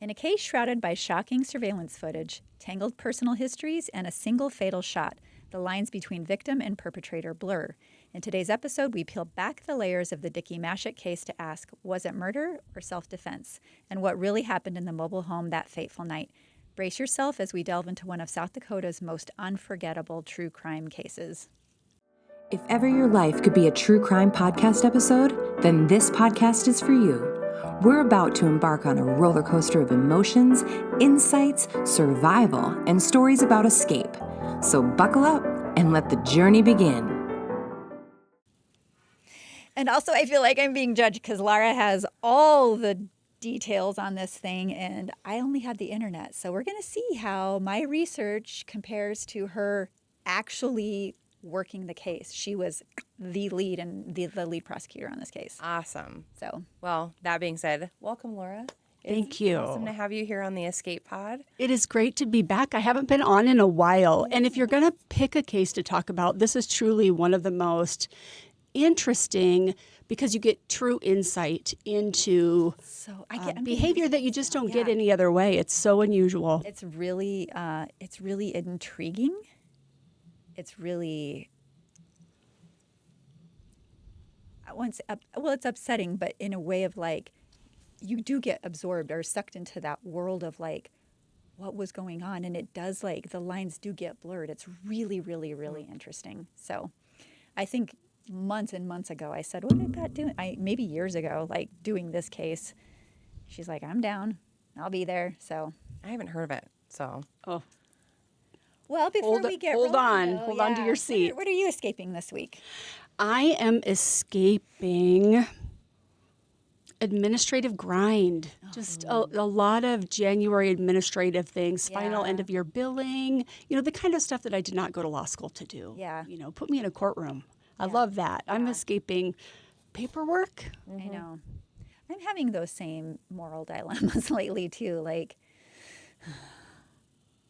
In a case shrouded by shocking surveillance footage, tangled personal histories, and a single fatal shot, the lines between victim and perpetrator blur. In today's episode, we peel back the layers of the Dicky Mashek case to ask, was it murder or self-defense? And what really happened in the mobile home that fateful night? Brace yourself as we delve into one of South Dakota's most unforgettable true crime cases. If ever your life could be a true crime podcast episode, then this podcast is for you. We're about to embark on a roller coaster of emotions, insights, survival, and stories about escape. So buckle up and let the journey begin. And also, I feel like I'm being judged because Lara has all the details on this thing, and I only have the internet. So we're going to see how my research compares to her actually working the case. She was the lead and the lead prosecutor on this case. Awesome. So, well, that being said, welcome, Laura. Thank you. Awesome to have you here on the Escape Pod. It is great to be back. I haven't been on in a while. And if you're going to pick a case to talk about, this is truly one of the most interesting because you get true insight into behavior that you just don't get any other way. It's so unusual. It's really intriguing. It's really, it's upsetting, but in a way of like, you do get absorbed or sucked into that world of like, what was going on? And it does, like, the lines do get blurred. It's really, really, really interesting. So I think months and months ago, I said, what did Pat do? Maybe years ago, like doing this case, she's like, I'm down. I'll be there. So I haven't heard of it. So, well, before we get hold rolling, on to your seat. What are you escaping this week? I am escaping administrative grind. Just a lot of January administrative things, final end of year billing, the kind of stuff that I did not go to law school to do. Yeah. Put me in a courtroom. I love that. I'm escaping paperwork. I know. I'm having those same moral dilemmas lately too. Like,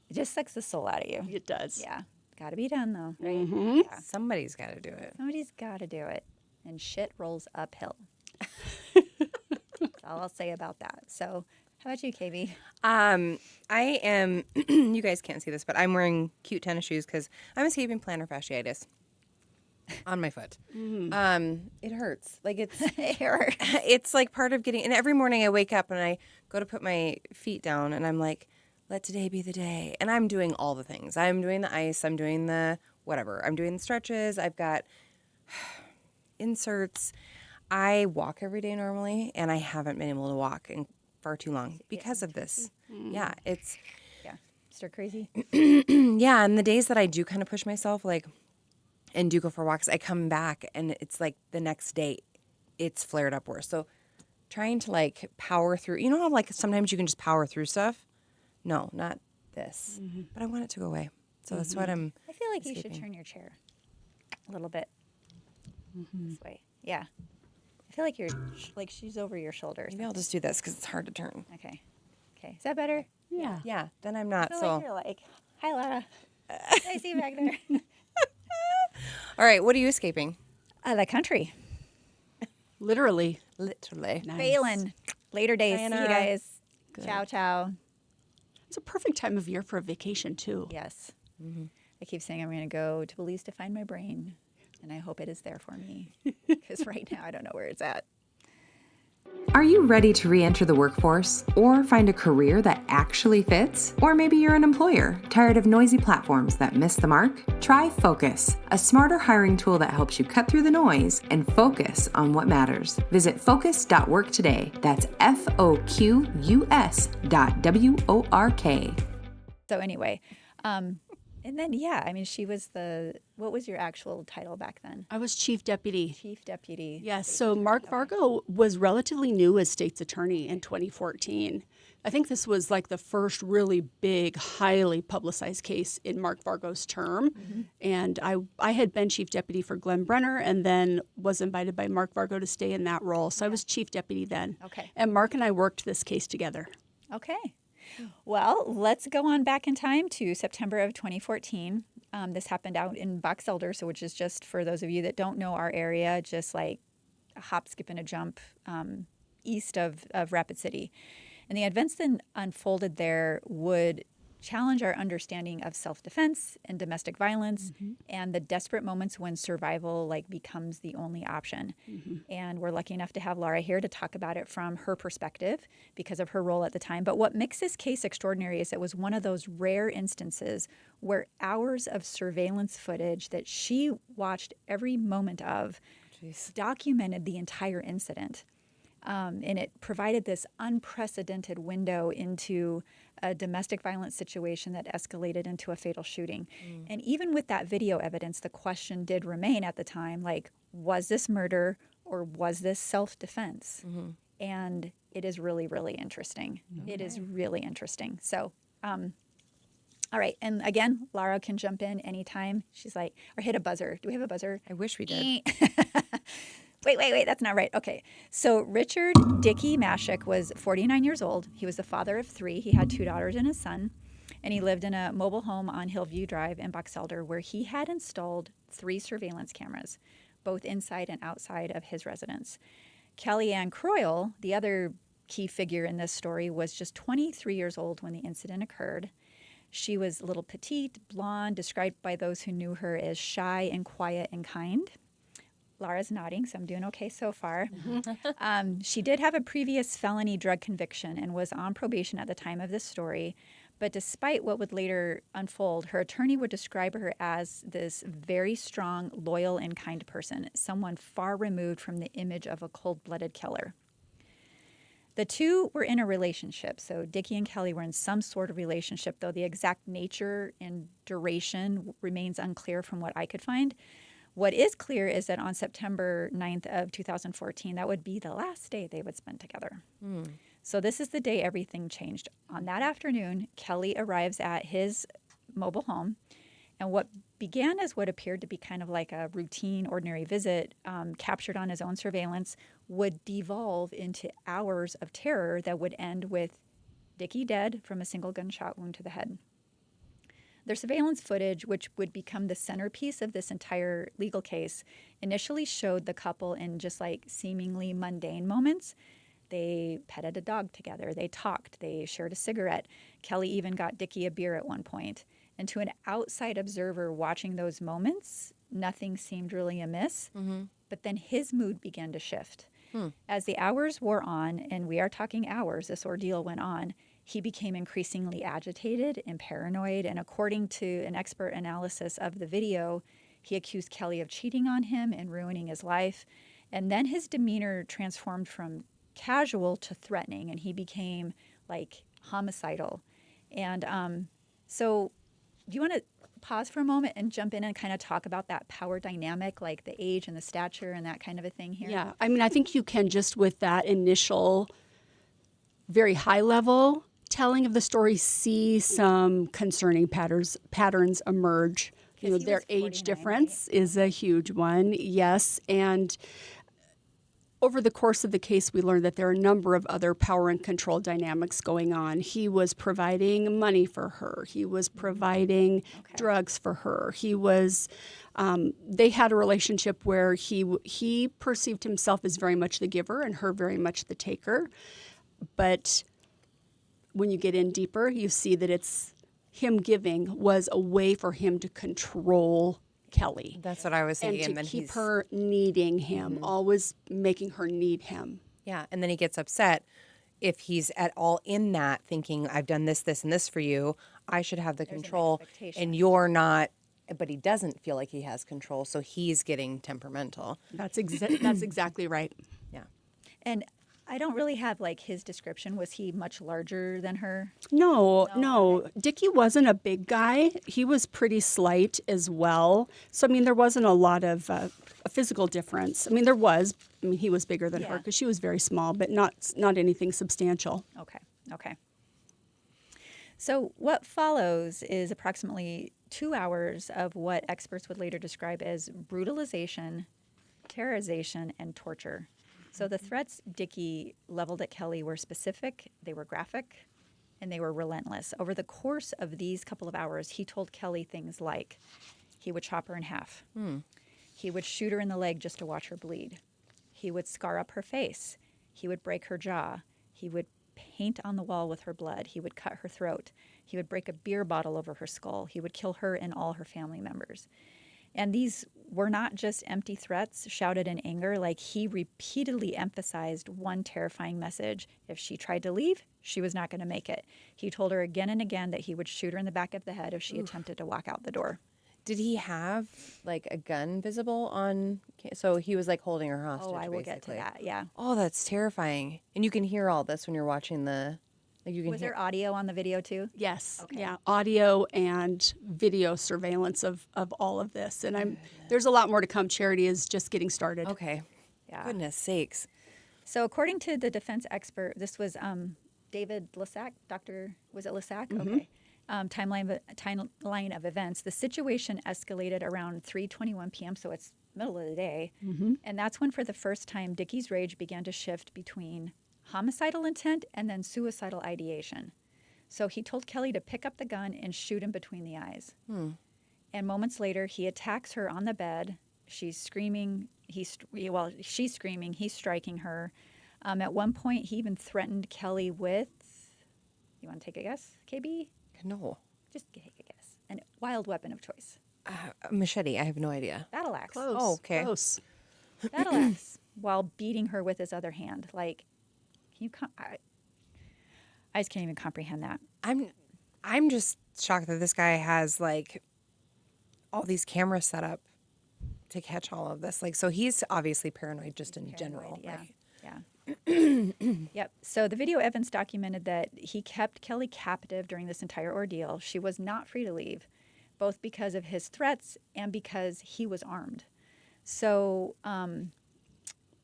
it just sucks the soul out of you. It does. Yeah. Got to be done though, right? Mm-hmm. Yeah. somebody's got to do it. Somebody's got to do it. And shit rolls uphill. That's all I'll say about that. So, how about you, KB? I am, you guys can't see this, but I'm wearing cute tennis shoes because I'm escaping plantar fasciitis on my foot. It hurts. Like It hurts. it's like part of getting, and every morning I wake up and I go to put my feet down and I'm like, let today be the day. And I'm doing all the things. I'm doing the ice. I'm doing the whatever. I'm doing the stretches. I've got inserts. I walk every day normally, and I haven't been able to walk in far too long because of this. Yeah, it's... Yeah, stir crazy. Yeah, and the days that I do kind of push myself, like, and do go for walks, I come back, and it's like the next day, it's flared up worse. So trying to, like, power through... You know how, like, sometimes you can just power through stuff? No, not this. But I want it to go away. So that's what I'm I feel like escaping. you should turn your chair a little bit this way. Yeah. I feel like you're like she's over your shoulders. Maybe I'll just do this because it's hard to turn. Okay. Is that better? Yeah. Yeah, then I'm not. I feel So, like you're like, hi, Lara. I see you back there. all right, what are you escaping? The country. Literally. Literally. Nice. Phelan. Later days. See you Sayonara. guys. Ciao, ciao. It's a perfect time of year for a vacation, too. Yes. I keep saying I'm going to go to Belize to find my brain, and I hope it is there for me because right now I don't know where it's at. Are you ready to re-enter the workforce or find a career that actually fits? Or maybe you're an employer, tired of noisy platforms that miss the mark? Try Focus, a smarter hiring tool that helps you cut through the noise and focus on what matters. Visit focus.work today. That's FOQUS.WORK. So anyway, and then, she was what was your actual title back then? I was chief deputy. Chief deputy. Yes, so Mark Vargo was relatively new as state's attorney in 2014. I think this was like the first really big, highly publicized case in Mark Vargo's term. And I had been chief deputy for Glenn Brenner and then was invited by Mark Vargo to stay in that role. So I was chief deputy then. Okay. And Mark and I worked this case together. Okay. Well, let's go on back in time to September of 2014. This happened out in Box Elder, which is just, for those of you that don't know our area, just like a hop, skip, and a jump east of Rapid City. And the events that unfolded there would challenge our understanding of self-defense and domestic violence and the desperate moments when survival becomes the only option. And we're lucky enough to have Laura here to talk about it from her perspective because of her role at the time. But what makes this case extraordinary is it was one of those rare instances where hours of surveillance footage that she watched every moment of documented the entire incident. And it provided this unprecedented window into a domestic violence situation that escalated into a fatal shooting. And even with that video evidence, the question did remain at the time, was this murder or was this self-defense? And it is really, really interesting. Okay. It is really interesting. So, all right. And again, Laura can jump in anytime. She's like, or hit a buzzer. Do we have a buzzer? I wish we did. Wait, that's not right. Okay. So Richard Dicky Mashek was 49 years old. He was the father of 3. He had 2 daughters and a son. And he lived in a mobile home on Hillview Drive in Box Elder where he had installed 3 surveillance cameras, both inside and outside of his residence. Kellyanne Croyle, the other key figure in this story, was just 23 years old when the incident occurred. She was a little petite, blonde, described by those who knew her as shy and quiet and kind. Laura's nodding, so I'm doing okay so far. She did have a previous felony drug conviction and was on probation at the time of this story. But despite what would later unfold, her attorney would describe her as this very strong, loyal, and kind person, someone far removed from the image of a cold-blooded killer. The two were in a relationship, so Dicky and Kelly were in some sort of relationship, though the exact nature and duration remains unclear from what I could find. What is clear is that on September 9th of 2014, that would be the last day they would spend together. So this is the day everything changed. On that afternoon, Kelly arrives at his mobile home, and what began as what appeared to be kind of like a routine, ordinary visit, captured on his own surveillance, would devolve into hours of terror that would end with Dicky dead from a single gunshot wound to the head. Their surveillance footage, which would become the centerpiece of this entire legal case, initially showed the couple in just seemingly mundane moments. They petted a dog together. They talked. They shared a cigarette. Kelly even got Dicky a beer at one point. And to an outside observer watching those moments, nothing seemed really amiss. But then his mood began to shift. As the hours wore on, and we are talking hours, this ordeal went on, he became increasingly agitated and paranoid. And according to an expert analysis of the video, he accused Kelly of cheating on him and ruining his life. And then his demeanor transformed from casual to threatening, and he became homicidal. And so do you want to pause for a moment and jump in and kind of talk about that power dynamic, the age and the stature and that kind of a thing here? Yeah, I mean, I think you can just with that initial very high level telling of the story see some concerning patterns emerge. You know, their age difference is a huge one, yes. And over the course of the case, we learned that there are a number of other power and control dynamics going on. He was providing money for her. He was providing drugs for her. He was, they had a relationship where he perceived himself as very much the giver and her very much the taker. But when you get in deeper, you see that it's him giving was a way for him to control Kelly. That's what I was thinking. And to keep her needing him, always making her need him. Yeah, and then he gets upset if he's at all in that, thinking, I've done this, this, and this for you. I should have the control, and you're not. But he doesn't feel like he has control, so he's getting temperamental. That's exactly right. Yeah. And I don't really have his description. Was he much larger than her? No. Dicky wasn't a big guy. He was pretty slight as well. So, I mean, there wasn't a lot of a physical difference. I mean, there was. I mean, he was bigger than her because she was very small, but not anything substantial. Okay. So what follows is approximately 2 hours of what experts would later describe as brutalization, terrorization, and torture. So the threats Dicky leveled at Kelly were specific, they were graphic, and they were relentless. Over the course of these couple of hours, he told Kelly things like he would chop her in half. He would shoot her in the leg just to watch her bleed. He would scar up her face. He would break her jaw. He would paint on the wall with her blood. He would cut her throat. He would break a beer bottle over her skull. He would kill her and all her family members. And these were not just empty threats shouted in anger. Like, he repeatedly emphasized one terrifying message. If she tried to leave, she was not going to make it. He told her again and again that he would shoot her in the back of the head if she attempted to walk out the door. Did he have like a gun visible on? So he was like holding her hostage. Oh, I will get to basically. that. Yeah. Oh, that's terrifying. And you can hear all this when you're watching the. Like you can Was hear. there audio on the video too? Yes. Okay. Yeah. Audio and video surveillance of all of this. And there's a lot more to come. Charity is just getting started. Okay. Yeah. Goodness sakes. So according to the defense expert, this was David Lissac, was it Lissac? Okay. Timeline of events. The situation escalated around 3:21 p.m., so it's middle of the day. And that's when, for the first time, Dickey's rage began to shift between homicidal intent and then suicidal ideation. So he told Kelly to pick up the gun and shoot him between the eyes. And moments later, he attacks her on the bed. She's screaming. She's screaming. He's striking her. At one point, he even threatened Kelly with, you want to take a guess, KB? No. Just take a guess. A wild weapon of choice. Machete. I have no idea. Battle axe. Close. Oh, okay. Close. Battle axe. While beating her with his other hand. Like, can you? I just can't even comprehend that. I'm just shocked that this guy has like all these cameras set up to catch all of this. Like, so he's obviously paranoid just in general. Yeah. Right? Yeah. Yep. So the video evidence documented that he kept Kelly captive during this entire ordeal. She was not free to leave, both because of his threats and because he was armed. So,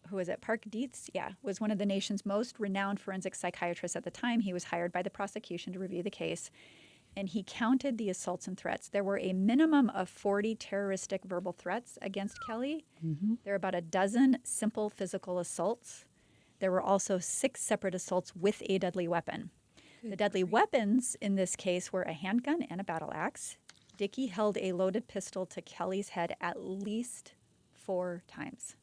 who was it? Park Dietz, was one of the nation's most renowned forensic psychiatrists at the time. He was hired by the prosecution to review the case, and he counted the assaults and threats. There were a minimum of 40 terroristic verbal threats against Kelly. There were about a dozen simple physical assaults. There were also 6 separate assaults with a deadly weapon. The deadly weapons in this case were a handgun and a battle axe. Dickey held a loaded pistol to Kelly's head at least 4 times.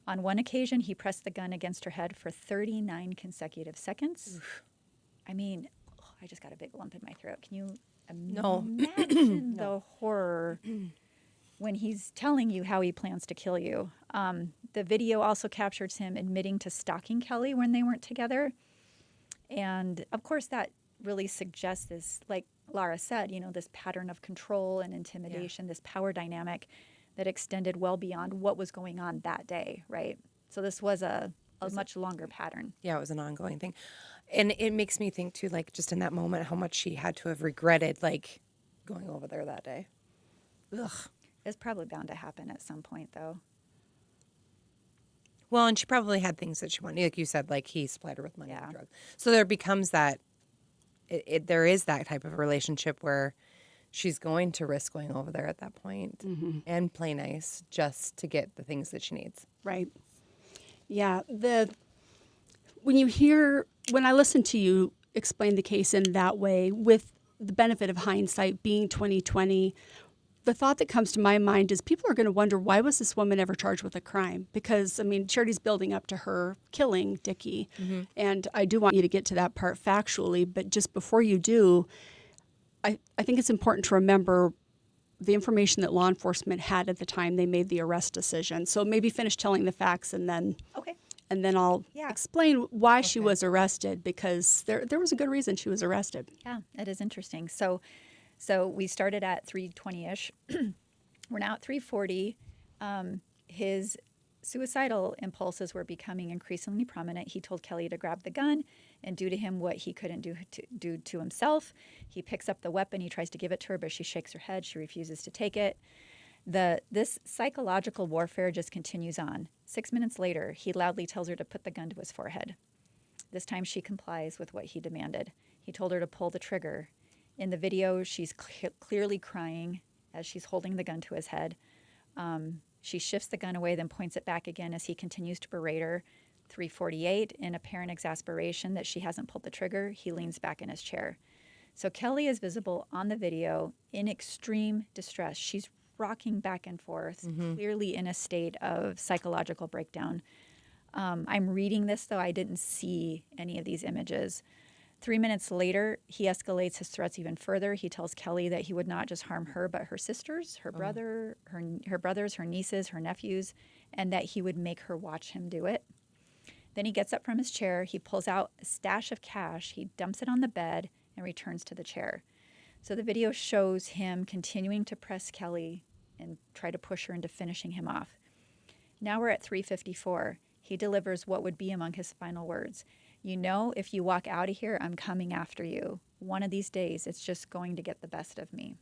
On one occasion, he pressed the gun against her head for 39 consecutive seconds. Oof. I mean, I just got a big lump in my throat. Can you imagine the horror when he's telling you how he plans to kill you? The video also captures him admitting to stalking Kelly when they weren't together. And, of course, that really suggests this, like Laura said, this pattern of control and intimidation, this power dynamic that extended well beyond what was going on that day, right? So this was a much longer pattern. Yeah, it was an ongoing thing. And it makes me think, too, like, just in that moment, how much she had to have regretted, like, going over there that day. Ugh. It's probably bound to happen at some point, though. Well, and she probably had things that she wanted. Like you said, like, he supplied her with money and Yeah. drugs. So there becomes that, there is that type of relationship where she's going to risk going over there at that point and play nice just to get the things that she needs. Right. Yeah. When I listen to you explain the case in that way, with the benefit of hindsight being 2020, the thought that comes to my mind is people are going to wonder, why was this woman ever charged with a crime? Because, I mean, Charity's building up to her killing Dickey. And I do want you to get to that part factually, but just before you do, I think it's important to remember the information that law enforcement had at the time they made the arrest decision. So maybe finish telling the facts and then I'll explain why she was arrested, because there was a good reason she was arrested. Yeah, that is interesting. So we started at 3:20-ish. We're now at 3:40. His suicidal impulses were becoming increasingly prominent. He told Kelly to grab the gun and do to him what he couldn't do to himself. He picks up the weapon. He tries to give it to her, but she shakes her head. She refuses to take it. This psychological warfare just continues on. 6 minutes later, he loudly tells her to put the gun to his forehead. This time she complies with what he demanded. He told her to pull the trigger. In the video, she's clearly crying as she's holding the gun to his head. She shifts the gun away, then points it back again as he continues to berate her. 3:48, in apparent exasperation that she hasn't pulled the trigger, he leans back in his chair. So Kelly is visible on the video in extreme distress. She's rocking back and forth, clearly in a state of psychological breakdown. I'm reading this, though. I didn't see any of these images. 3 minutes later, he escalates his threats even further. He tells Kelly that he would not just harm her, but her sisters, her brother, her brothers, her nieces, her nephews, and that he would make her watch him do it. Then he gets up from his chair. He pulls out a stash of cash. He dumps it on the bed and returns to the chair. So the video shows him continuing to press Kelly and try to push her into finishing him off. Now we're at 3:54. He delivers what would be among his final words. You know, if you walk out of here, I'm coming after you. One of these days, it's just going to get the best of me.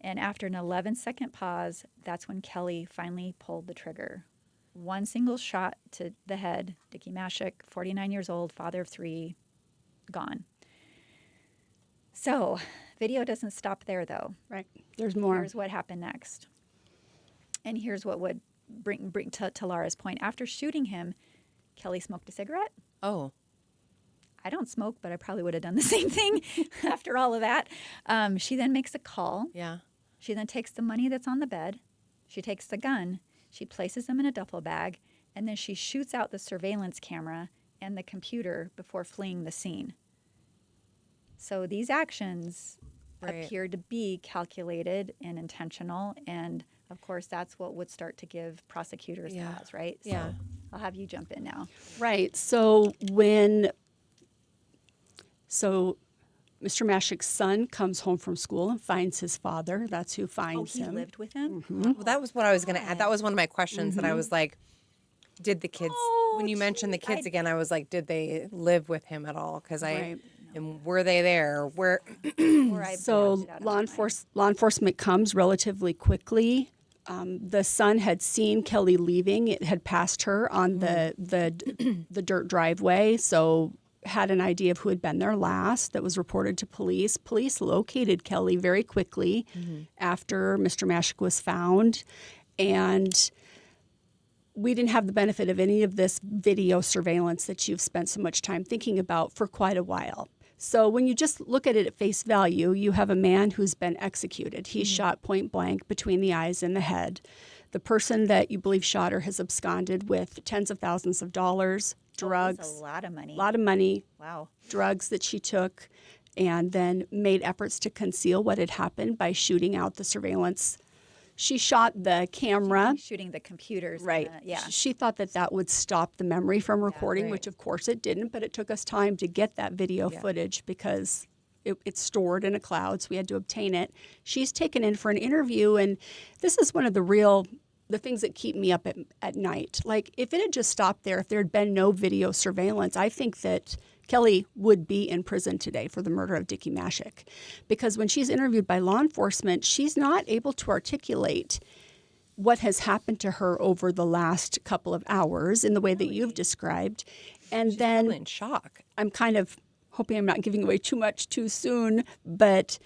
And after an 11-second pause, that's when Kelly finally pulled the trigger. One single shot to the head, Dicky Mashek, 49 years old, father of 3, gone. So, video doesn't stop there, though. Right. There's more. Here's what happened next. And here's what would bring to Laura's point. After shooting him, Kelly smoked a cigarette. Oh. I don't smoke, but I probably would have done the same thing after all of that. She then makes a call. Yeah. She then takes the money that's on the bed. She takes the gun. She places them in a duffel bag. And then she shoots out the surveillance camera and the computer before fleeing the scene. So these actions appear to be calculated and intentional. And, of course, that's what would start to give prosecutors pause, right? So Yeah. I'll have you jump in now. Right. So Mr. Mashek's son comes home from school and finds his father. That's who finds He him. lived with him? Well, that was what I was going to add. That was one of my questions that I was like, did the kids, when you mentioned the kids again, I was like, did they live with him at all? Because Right. and were they there? Where? Or I So blocked it out of law my mind. enforcement comes relatively quickly. The son had seen Kelly leaving. It had passed her on the dirt driveway, so had an idea of who had been there last. That was reported to police. Police located Kelly very quickly after Mr. Mashek was found, and we didn't have the benefit of any of this video surveillance that you've spent so much time thinking about for quite a while. So when you just look at it at face value, you have a man who's been executed. He's shot point blank between the eyes and the head. The person that you believe shot her has absconded with tens of thousands of dollars, drugs, That's a lot of money. Wow, drugs that she took, and then made efforts to conceal what had happened by shooting out the surveillance. She shot the camera. Shooting the computers. Right. Yeah. She thought that would stop the memory from recording, which of course it didn't, but it took us time to get that video footage because it's stored in a cloud, so we had to obtain it. She's taken in for an interview, and this is one of the things that keep me up at night. Like, if it had just stopped there, if there had been no video surveillance, I think that Kelly would be in prison today for the murder of Dicky Mashek. Because when she's interviewed by law enforcement, she's not able to articulate what has happened to her over the last couple of hours in the way that you've described. And She's then probably in shock. I'm kind of hoping I'm not giving away too much too soon, but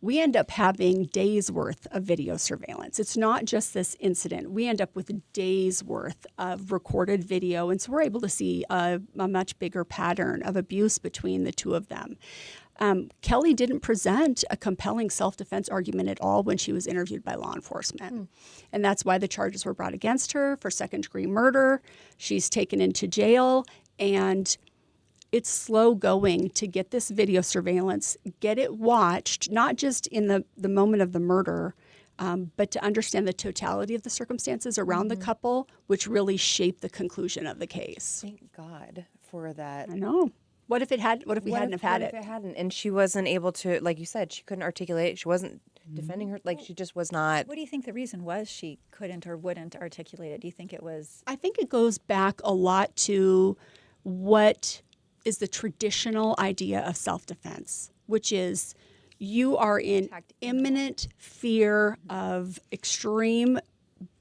we end up having days worth of video surveillance. It's not just this incident. We end up with days worth of recorded video, and so we're able to see a much bigger pattern of abuse between the two of them. Kelly didn't present a compelling self-defense argument at all when she was interviewed by law enforcement. And that's why the charges were brought against her for second-degree murder. She's taken into jail, and it's slow going to get this video surveillance, get it watched, not just in the moment of the murder, but to understand the totality of the circumstances around the couple, which really shape the conclusion of the case. Thank God for that. I know. What if we hadn't have had it? What if it hadn't? And she wasn't able to, like you said, she couldn't articulate. She wasn't defending her. Like, she just was not. What do you think the reason was she couldn't or wouldn't articulate it? Do you think it was? I think it goes back a lot to what is the traditional idea of self-defense, which is you are in imminent fear of extreme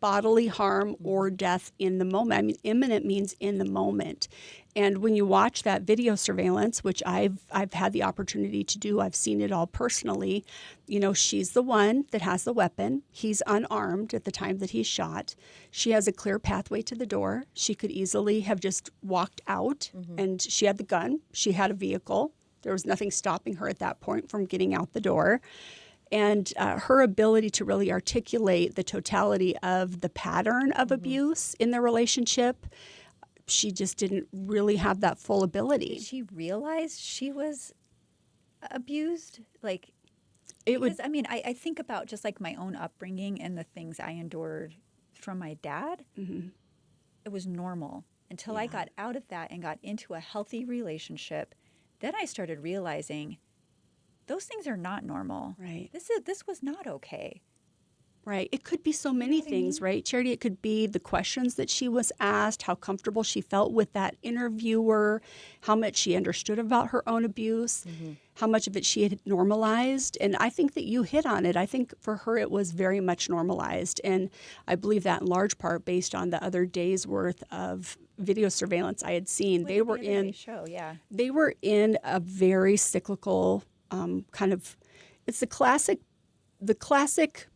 bodily harm or death in the moment. I mean, imminent means in the moment. And when you watch that video surveillance, which I've had the opportunity to do, I've seen it all personally, you know, she's the one that has the weapon. He's unarmed at the time that he's shot. She has a clear pathway to the door. She could easily have just walked out, and she had the gun. She had a vehicle. There was nothing stopping her at that point from getting out the door. And her ability to really articulate the totality of the pattern of abuse in the relationship she just didn't really have that full ability. Did she realize she was abused? Like, It would, because, I mean, I think about just like my own upbringing and the things I endured from my dad. It was normal until I got out of that and got into a healthy relationship. Then I started realizing those things are not normal. Right. This was not okay. right. It could be so many what I things, right? Charity, it could be the questions that she was asked, how comfortable she felt with that interviewer, how much she understood about her own abuse, how much of it she had normalized. And I think that you hit on it. I think for her it was very much normalized. And I believe that in large part based on the other day's worth of video surveillance I had seen. They were in show, yeah. they were in a very cyclical kind of, it's the classic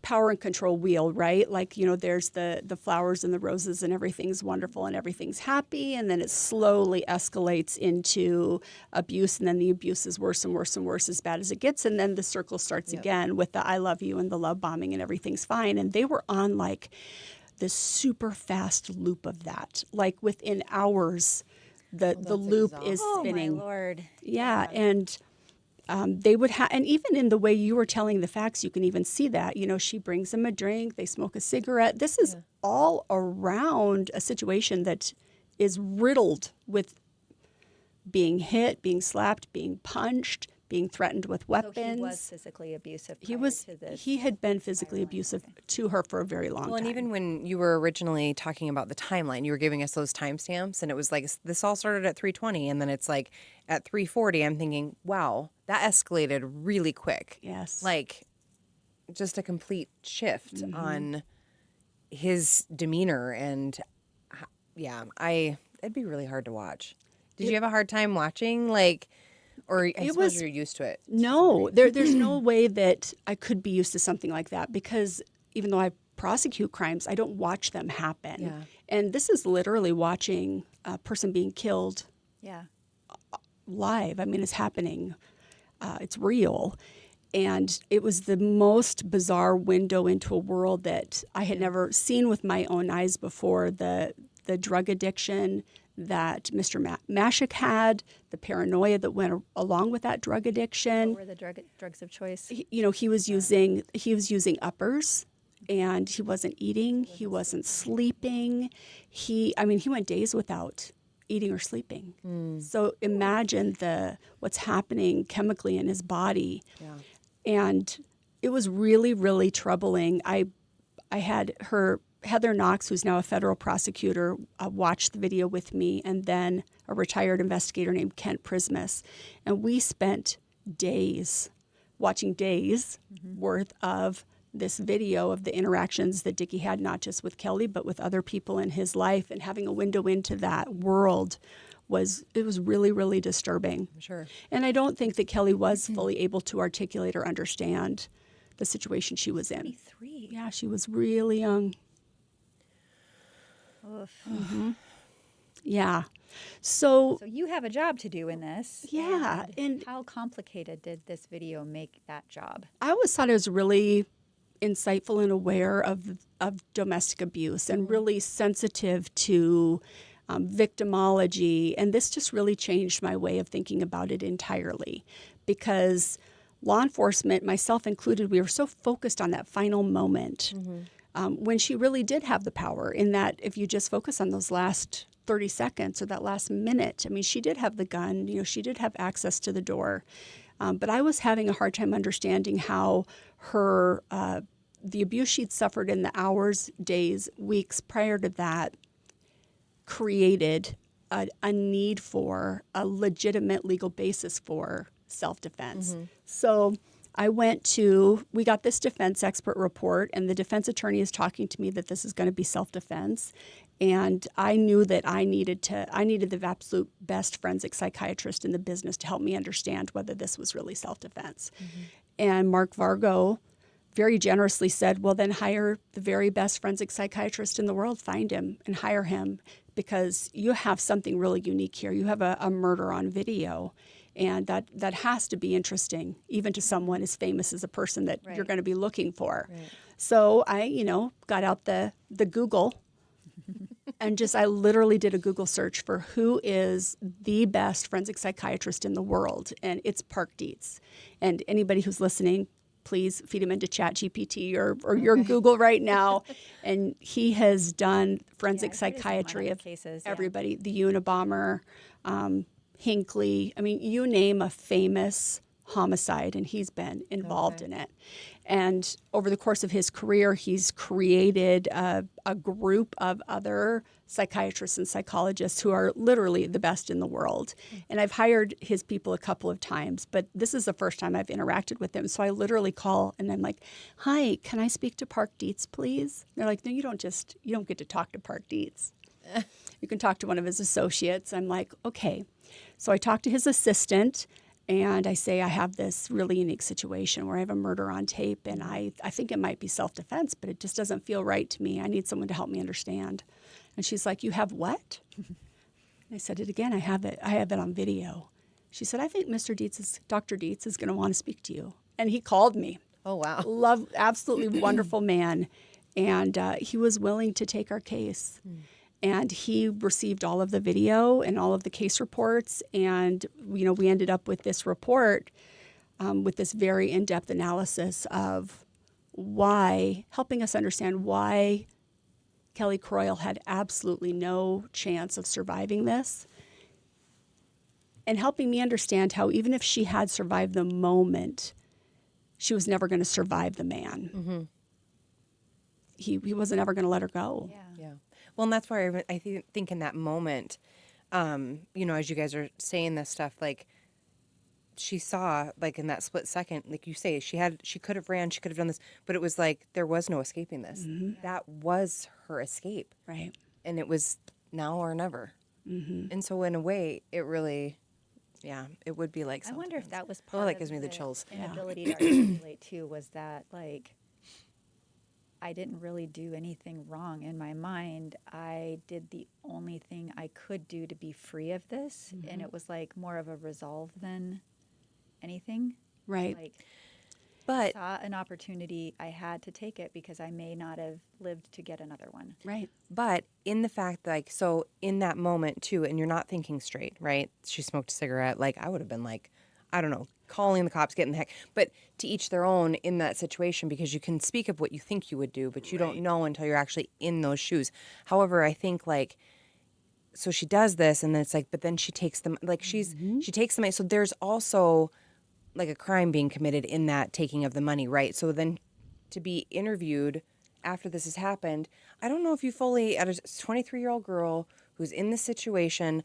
power and control wheel, right? Like, there's the flowers and the roses and everything's wonderful and everything's happy. And then it slowly escalates into abuse. And then the abuse is worse and worse and worse, as bad as it gets. And then the circle starts again with the I love you and the love bombing and everything's fine. And they were on like this super fast loop of that. Like within hours, the loop is spinning. Oh, my Lord. Yeah. And they would have, and even in the way you were telling the facts, you can even see that. She brings him a drink, they smoke a cigarette. This is all around a situation that is riddled with being hit, being slapped, being punched, being threatened with weapons. So he was physically abusive. He had been physically abusive to her for a very long time. And even when you were originally talking about the timeline, you were giving us those timestamps, and it was like this all started at 3:20, and then it's like at 3:40. I'm thinking, wow, that escalated really quick. Yes. Like just a complete shift on his demeanor, and it'd be really hard to watch. Did you have a hard time watching? Like, or I suppose you're used to it. No, there's no way that I could be used to something like that, because even though I prosecute crimes, I don't watch them happen. Yeah. And this is literally watching a person being killed live. I mean, it's happening. It's real. And it was the most bizarre window into a world that I had never seen with my own eyes before. The drug addiction that Mr. Mashek had, the paranoia that went along with that drug addiction. What were the drugs of choice? He was using uppers, and he wasn't eating. He wasn't sleeping. He went days without eating or sleeping. So imagine what's happening chemically in his body. Yeah. And it was really, really troubling. I had Heather Knox, who's now a federal prosecutor, watched the video with me, and then a retired investigator named Kent Prismus. And we spent days watching worth of this video of the interactions that Dicky had, not just with Kelly, but with other people in his life, and having a window into that world was really, really disturbing. Sure. And I don't think that Kelly was fully able to articulate or understand the situation she was in. 23. Yeah, she was really young. Yeah. So you have a job to do in this. Yeah, and how complicated did this video make that job? I always thought it was really insightful and aware of domestic abuse, and really sensitive to victimology. And this just really changed my way of thinking about it entirely, because law enforcement, myself included, we were so focused on that final moment when she really did have the power, in that if you just focus on those last 30 seconds or that last minute, I mean, she did have the gun, she did have access to the door. But I was having a hard time understanding how the abuse she'd suffered in the hours, days, weeks prior to that created a need for a legitimate legal basis for self-defense. So we got this defense expert report, and the defense attorney is talking to me that this is going to be self-defense. And I knew that I needed the absolute best forensic psychiatrist in the business to help me understand whether this was really self-defense. And Mark Vargo very generously said, well, then hire the very best forensic psychiatrist in the world, find him and hire him, because you have something really unique here. You have a murder on video. And that has to be interesting, even to someone as famous as a person that you're going to be looking for. Right. So I, got out the Google And I literally did a Google search for who is the best forensic psychiatrist in the world. And it's Park Dietz. And anybody who's listening, please feed him into ChatGPT or your Google right now. And he has done forensic psychiatry of cases, everybody, the Unabomber, Hinckley. I mean, you name a famous homicide, and he's been involved in it. And over the course of his career, he's created a group of other psychiatrists and psychologists who are literally the best in the world. And I've hired his people a couple of times, but this is the first time I've interacted with him. So I literally call and I'm like, "Hi, can I speak to Park Dietz, please?" They're like, "No, you don't get to talk to Park Dietz. You can talk to one of his associates." I'm like, "Okay." So I talk to his assistant. And I say, I have this really unique situation where I have a murder on tape, and I think it might be self-defense, but it just doesn't feel right to me. I need someone to help me understand. And she's like, "You have what?" I said it again. I have it on video. She said, "I think Dr. Dietz is going to want to speak to you." And he called me. Oh, wow. Absolutely wonderful man. And he was willing to take our case. And he received all of the video and all of the case reports. And, we ended up with this report with this very in-depth analysis of helping us understand why Kelly Croyle had absolutely no chance of surviving this. And helping me understand how even if she had survived the moment, she was never going to survive the man. Mm-hmm. He wasn't ever going to let her go. Yeah. Well, and that's why I think in that moment, as you guys are saying this stuff, like she saw, like in that split second, like you say, she could have ran, she could have done this, but it was like there was no escaping this. Mm-hmm. That was her escape, right? And it was now or never. Mm-hmm. And so in a way, it really, it would be like. I wonder if that was part that of gives me the chills. Inability to articulate too. Was that like, I didn't really do anything wrong in my mind. I did the only thing I could do to be free of this. Mm-hmm. And it was like more of a resolve than anything. Right. But I saw an opportunity. I had to take it because I may not have lived to get another one. Right. But in the fact, so in that moment too, and you're not thinking straight, right? She smoked a cigarette. Like I would have been like, I don't know, calling the cops, getting the heck. But to each their own in that situation, because you can speak of what you think you would do, but you don't know until you're actually in those shoes. However, I think so she does this, and then it's like, but then she takes them, she takes the money. So there's also like a crime being committed in that taking of the money, right? So then to be interviewed after this has happened, I don't know if you fully, as a 23-year-old girl who's in this situation,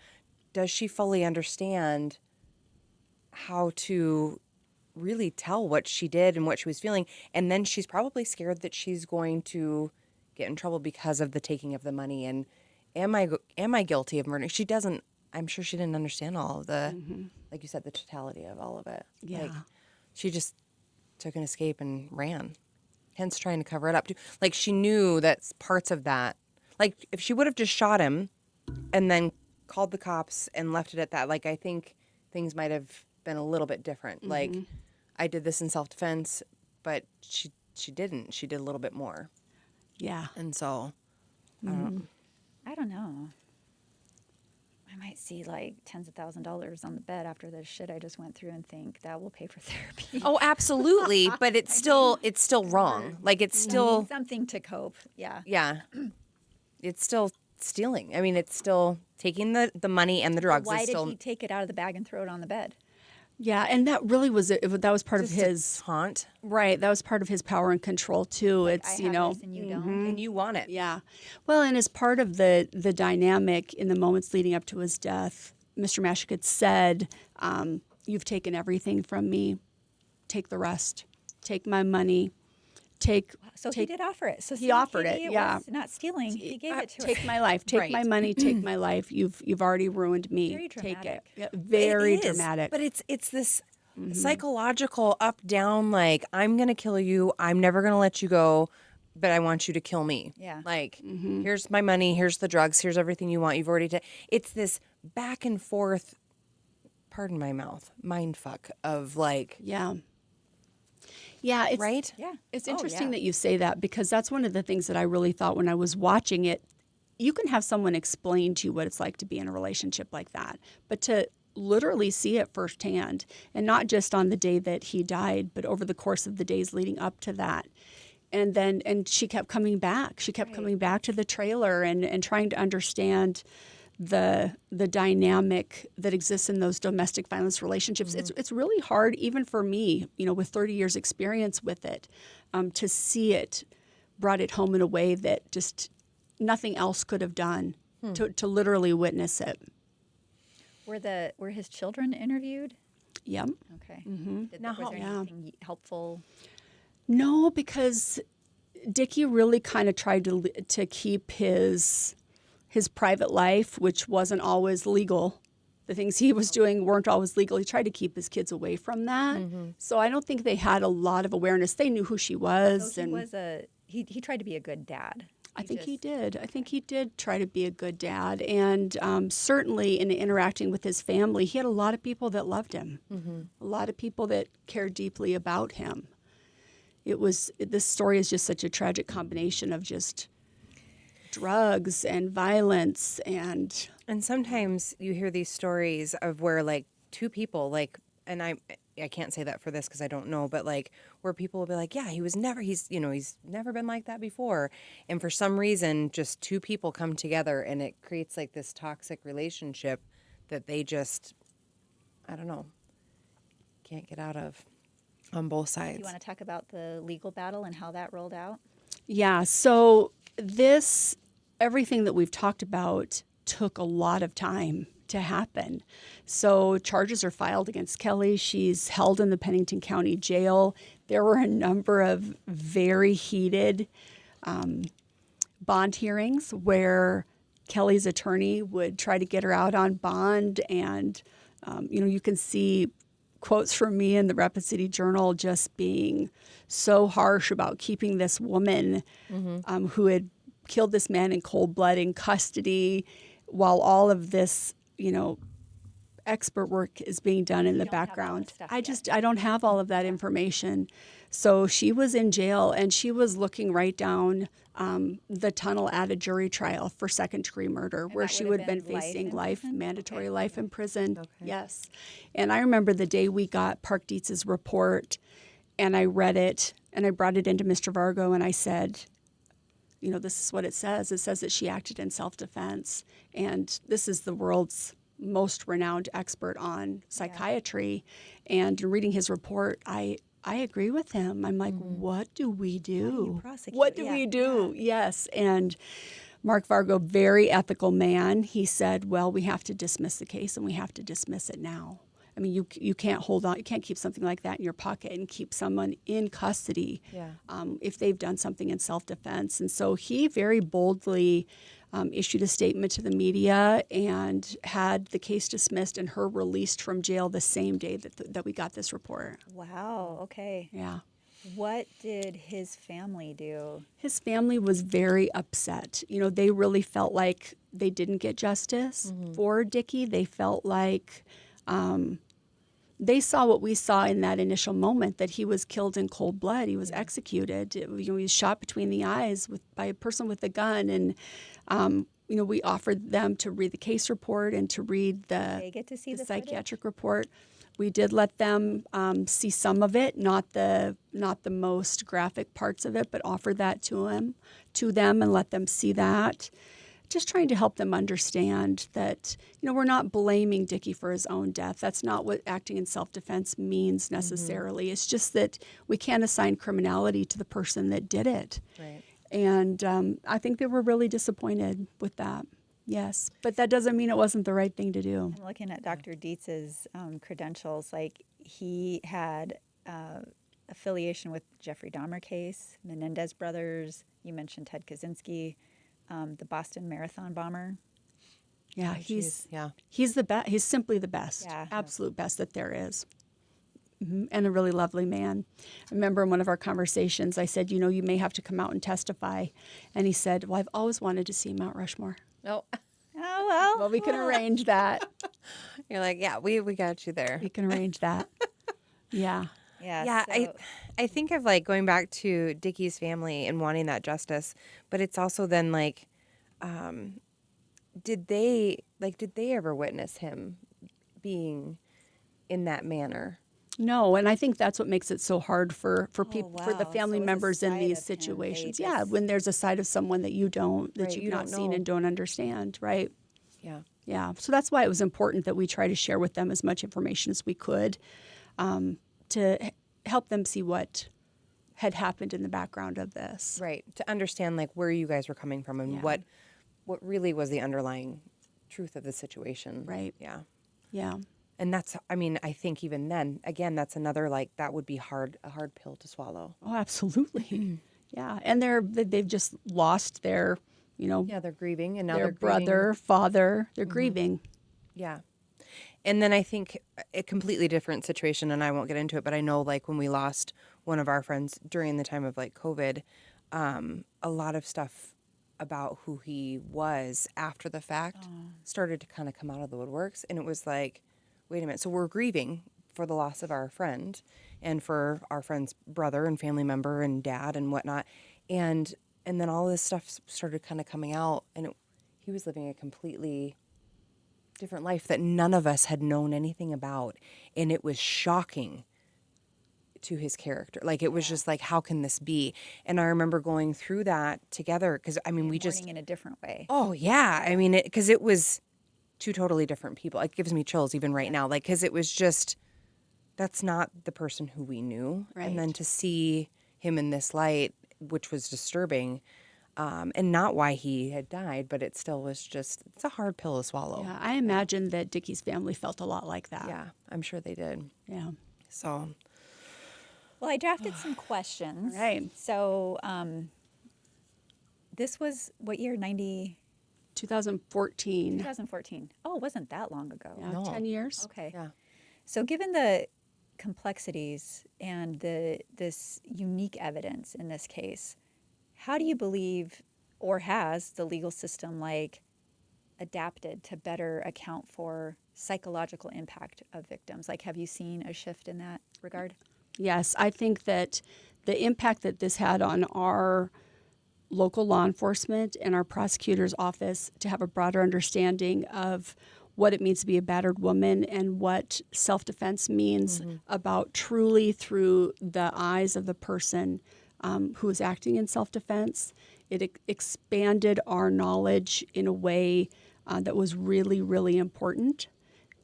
does she fully understand how to really tell what she did and what she was feeling? And then she's probably scared that she's going to get in trouble because of the taking of the money. And am I guilty of murder? She doesn't. I'm sure she didn't understand all of the, like you said, the totality of all of it. Yeah. She just took an escape and ran, hence trying to cover it up. Like she knew that parts of that, like if she would have just shot him and then called the cops and left it at that, I think things might have been a little bit different. Mm-hmm. Like I did this in self-defense, but she didn't. She did a little bit more. Yeah. And so, I don't know. I might see tens of $1,000s on the bed after the shit I just went through and think that will pay for therapy. Oh, absolutely. But it's still wrong. Like it's still something to cope. Yeah. Yeah. It's still stealing. I mean, it's still taking the money and the drugs. Why did he take it out of the bag and throw it on the bed? Yeah, and that really was that was part of his taunt. Right, that was part of his power and control too. It's I have this and you don't, and you want it. Yeah, well, and as part of the dynamic in the moments leading up to his death, Mr. Mashek had said, "You've taken everything from me. Take the rest. Take my money. He did offer it. So he offered it. Yeah, was not stealing. He gave it to her. Take my life. Take my money. Take my life. You've already ruined me. Very dramatic. Take it. Yeah, very dramatic. But it's this psychological up down. Like I'm gonna kill you. I'm never gonna let you go. But I want you to kill me. Yeah. Here's my money. Here's the drugs. Here's everything you want. You've already It's this back and forth. Pardon my mouth. Mind fuck of Yeah. Yeah, it's right. Yeah, it's interesting that you say that because that's one of the things that I really thought when I was watching it you can have someone explain to you what it's like to be in a relationship like that, but to literally see it firsthand, and not just on the day that he died, but over the course of the days leading up to that. And she kept coming back. She kept coming back to the trailer and trying to understand the dynamic that exists in those domestic violence relationships. It's really hard, even for me, with 30 years experience with it, to see it brought it home in a way that just nothing else could have done, to literally witness it. Were his children interviewed? Yep. Okay. Mm-hmm. Was there anything helpful? No, because Dicky really kind of tried to keep his private life, which wasn't always legal. The things he was doing weren't always legal. He tried to keep his kids away from that. So I don't think they had a lot of awareness. They knew who she was. So he tried to be a good dad. I think he did. I think he did try to be a good dad. And certainly in interacting with his family, he had a lot of people that loved him, a lot of people that cared deeply about him. This story is just such a tragic combination of just drugs and violence and sometimes you hear these stories of where like two people and I can't say that for this because I don't know, but like where people will be like, yeah, he's never been like that before, and for some reason just two people come together and it creates like this toxic relationship that they just, I don't know, can't get out of on both sides. You want to talk about the legal battle and how that rolled out? Yeah, so everything that we've talked about took a lot of time to happen. So charges are filed against Kelly. She's held in the Pennington County Jail. There were a number of very heated bond hearings where Kelly's attorney would try to get her out on bond. And, you can see quotes from me in the Rapid City Journal just being so harsh about keeping this woman who had killed this man in cold blood in custody while all of this, expert work is being done in the background. I don't have all of that information. So she was in jail and she was looking right down the tunnel at a jury trial for second-degree murder, where she would have been facing mandatory life in prison. Okay. Yes. And I remember the day we got Park Dietz's report and I read it and I brought it into Mr. Vargo and I said, this is what it says. It says that she acted in self-defense. And this is the world's most renowned expert on psychiatry. Yeah. And in reading his report, I agree with him. I'm like, what do we do? What do we do? Yeah. Yes. And Mark Vargo, very ethical man, he said, well, we have to dismiss the case and we have to dismiss it now. I mean, you can't hold on. You can't keep something like that in your pocket and keep someone in custody if they've done something in self-defense. And so he very boldly issued a statement to the media and had the case dismissed and her released from jail the same day that we got this report. Wow. Okay. Yeah. What did his family do? His family was very upset. They really felt like they didn't get justice for Dicky. They felt like they saw what we saw in that initial moment, that he was killed in cold blood. He was executed. He was shot between the eyes by a person with a gun. And, we offered them to read the case report and to read the psychiatric report. We did let them see some of it, not the most graphic parts of it, but offer that to them and let them see that. Just trying to help them understand that, we're not blaming Dicky for his own death. That's not what acting in self-defense means necessarily. It's just that we can't assign criminality to the person that did it. Right. And I think they were really disappointed with that. Yes, but that doesn't mean it wasn't the right thing to do. I'm looking at Dr. Dietz's credentials. Like, he had affiliation with Jeffrey Dahmer case, Menendez brothers. You mentioned Ted Kaczynski. The Boston Marathon bomber. Yeah, he's the best. He's simply the best, absolute best that there is, and a really lovely man. I remember in one of our conversations, I said, you may have to come out and testify, and he said, well, I've always wanted to see Mount Rushmore. Oh, well, we can arrange that. You're like, yeah, we got you there. We can arrange that. Yeah. Yeah, so. I think of like going back to Dicky's family and wanting that justice, but it's also then like did they ever witness him being in that manner? No, and I think that's what makes it so hard for people, for the wow. family So it was a members in side these of him they situations. just- Yeah, when there's a side of someone that you don't, that Right, you've you not don't seen know. and don't understand, right? Yeah. Yeah, so that's why it was important that we try to share with them as much information as we could, to help them see what had happened in the background of this. Right. To understand like where you guys were coming from and Yeah. what really was the underlying truth of the situation. Right. Yeah. Yeah. And that's, I mean, I think even then, again, that's another like that would be a hard pill to swallow. Oh, absolutely. Yeah, and they've just lost their, Yeah, they're grieving, and now their they're grieving. brother, father. They're grieving. Yeah. And then I think a completely different situation, and I won't get into it, but I know like when we lost one of our friends during the time of like COVID, a lot of stuff about who he was after the fact started to kind of come out of the woodworks. And it was like, wait a minute. So we're grieving for the loss of our friend and for our friend's brother and family member and dad and whatnot. And then all this stuff started kind of coming out, and he was living a completely different life that none of us had known anything about, and it was shocking to his character. Like it was just like, how can this be? And I remember going through that together because I mean we just mourning in a different way. oh yeah, I mean because it was two totally different people. It gives me chills even right now, like because it was just that's not the person who we knew, and then Right. to see him in this light, which was disturbing. And not why he had died, but it still was just, it's a hard pill to swallow. Yeah, I imagine that Dickey's family felt a lot like that. Yeah, I'm sure they did. Yeah. So, Well, I drafted some questions. All right. So this was what year? 2014. 2014. Oh, it wasn't that long ago. Yeah, No. 10 years. Okay. yeah. So given the complexities and this unique evidence in this case, how do you believe, or has the legal system like adapted to better account for psychological impact of victims? Like, have you seen a shift in that regard? Yes, I think that the impact that this had on our local law enforcement and our prosecutor's office to have a broader understanding of what it means to be a battered woman and what self-defense means about truly through the eyes of the person who is acting in self-defense. It expanded our knowledge in a way that was really, really important,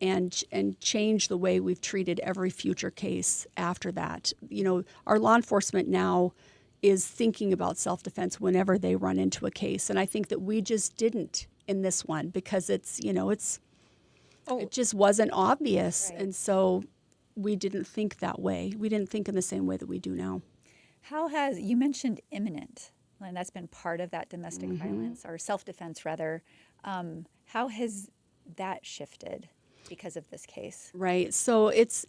and changed the way we've treated every future case after that. You know, our law enforcement now is thinking about self-defense whenever they run into a case, and I think that we just didn't in this one because it just wasn't obvious, Right. and so we didn't think that way. We didn't think in the same way that we do now. How has, you mentioned imminent, and that's been part of that domestic violence or self-defense rather. How has that shifted because of this case? Right. So it's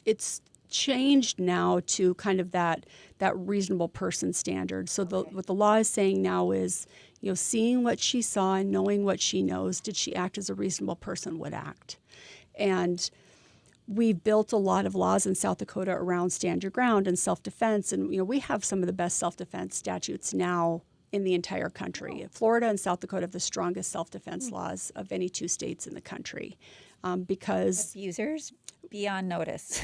changed now to kind of that reasonable person standard. So what the law is saying now is, seeing what she saw and knowing what she knows, did she act as a reasonable person would act? And we've built a lot of laws in South Dakota around stand your ground and self-defense. And, we have some of the best self-defense statutes now in the entire country. Florida and South Dakota have the strongest self-defense laws of any two states in the country. Because Abusers be on notice.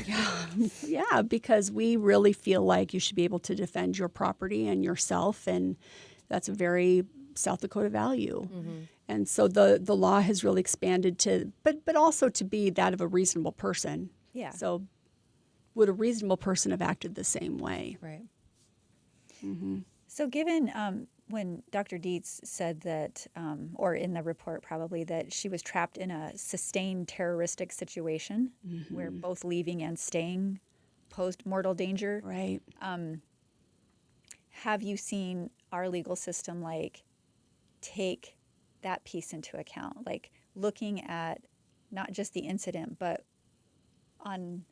yeah, because we really feel like you should be able to defend your property and yourself, and that's a very South Dakota value. And so the law has really expanded to, but also to be that of a reasonable person. Yeah. So would a reasonable person have acted the same way? Right. So given when Dr. Dietz said that, or in the report probably, that she was trapped in a sustained terroristic situation where both leaving and staying posed mortal danger, Right. have you seen our legal system like take that piece into account, like looking at not just the incident, but on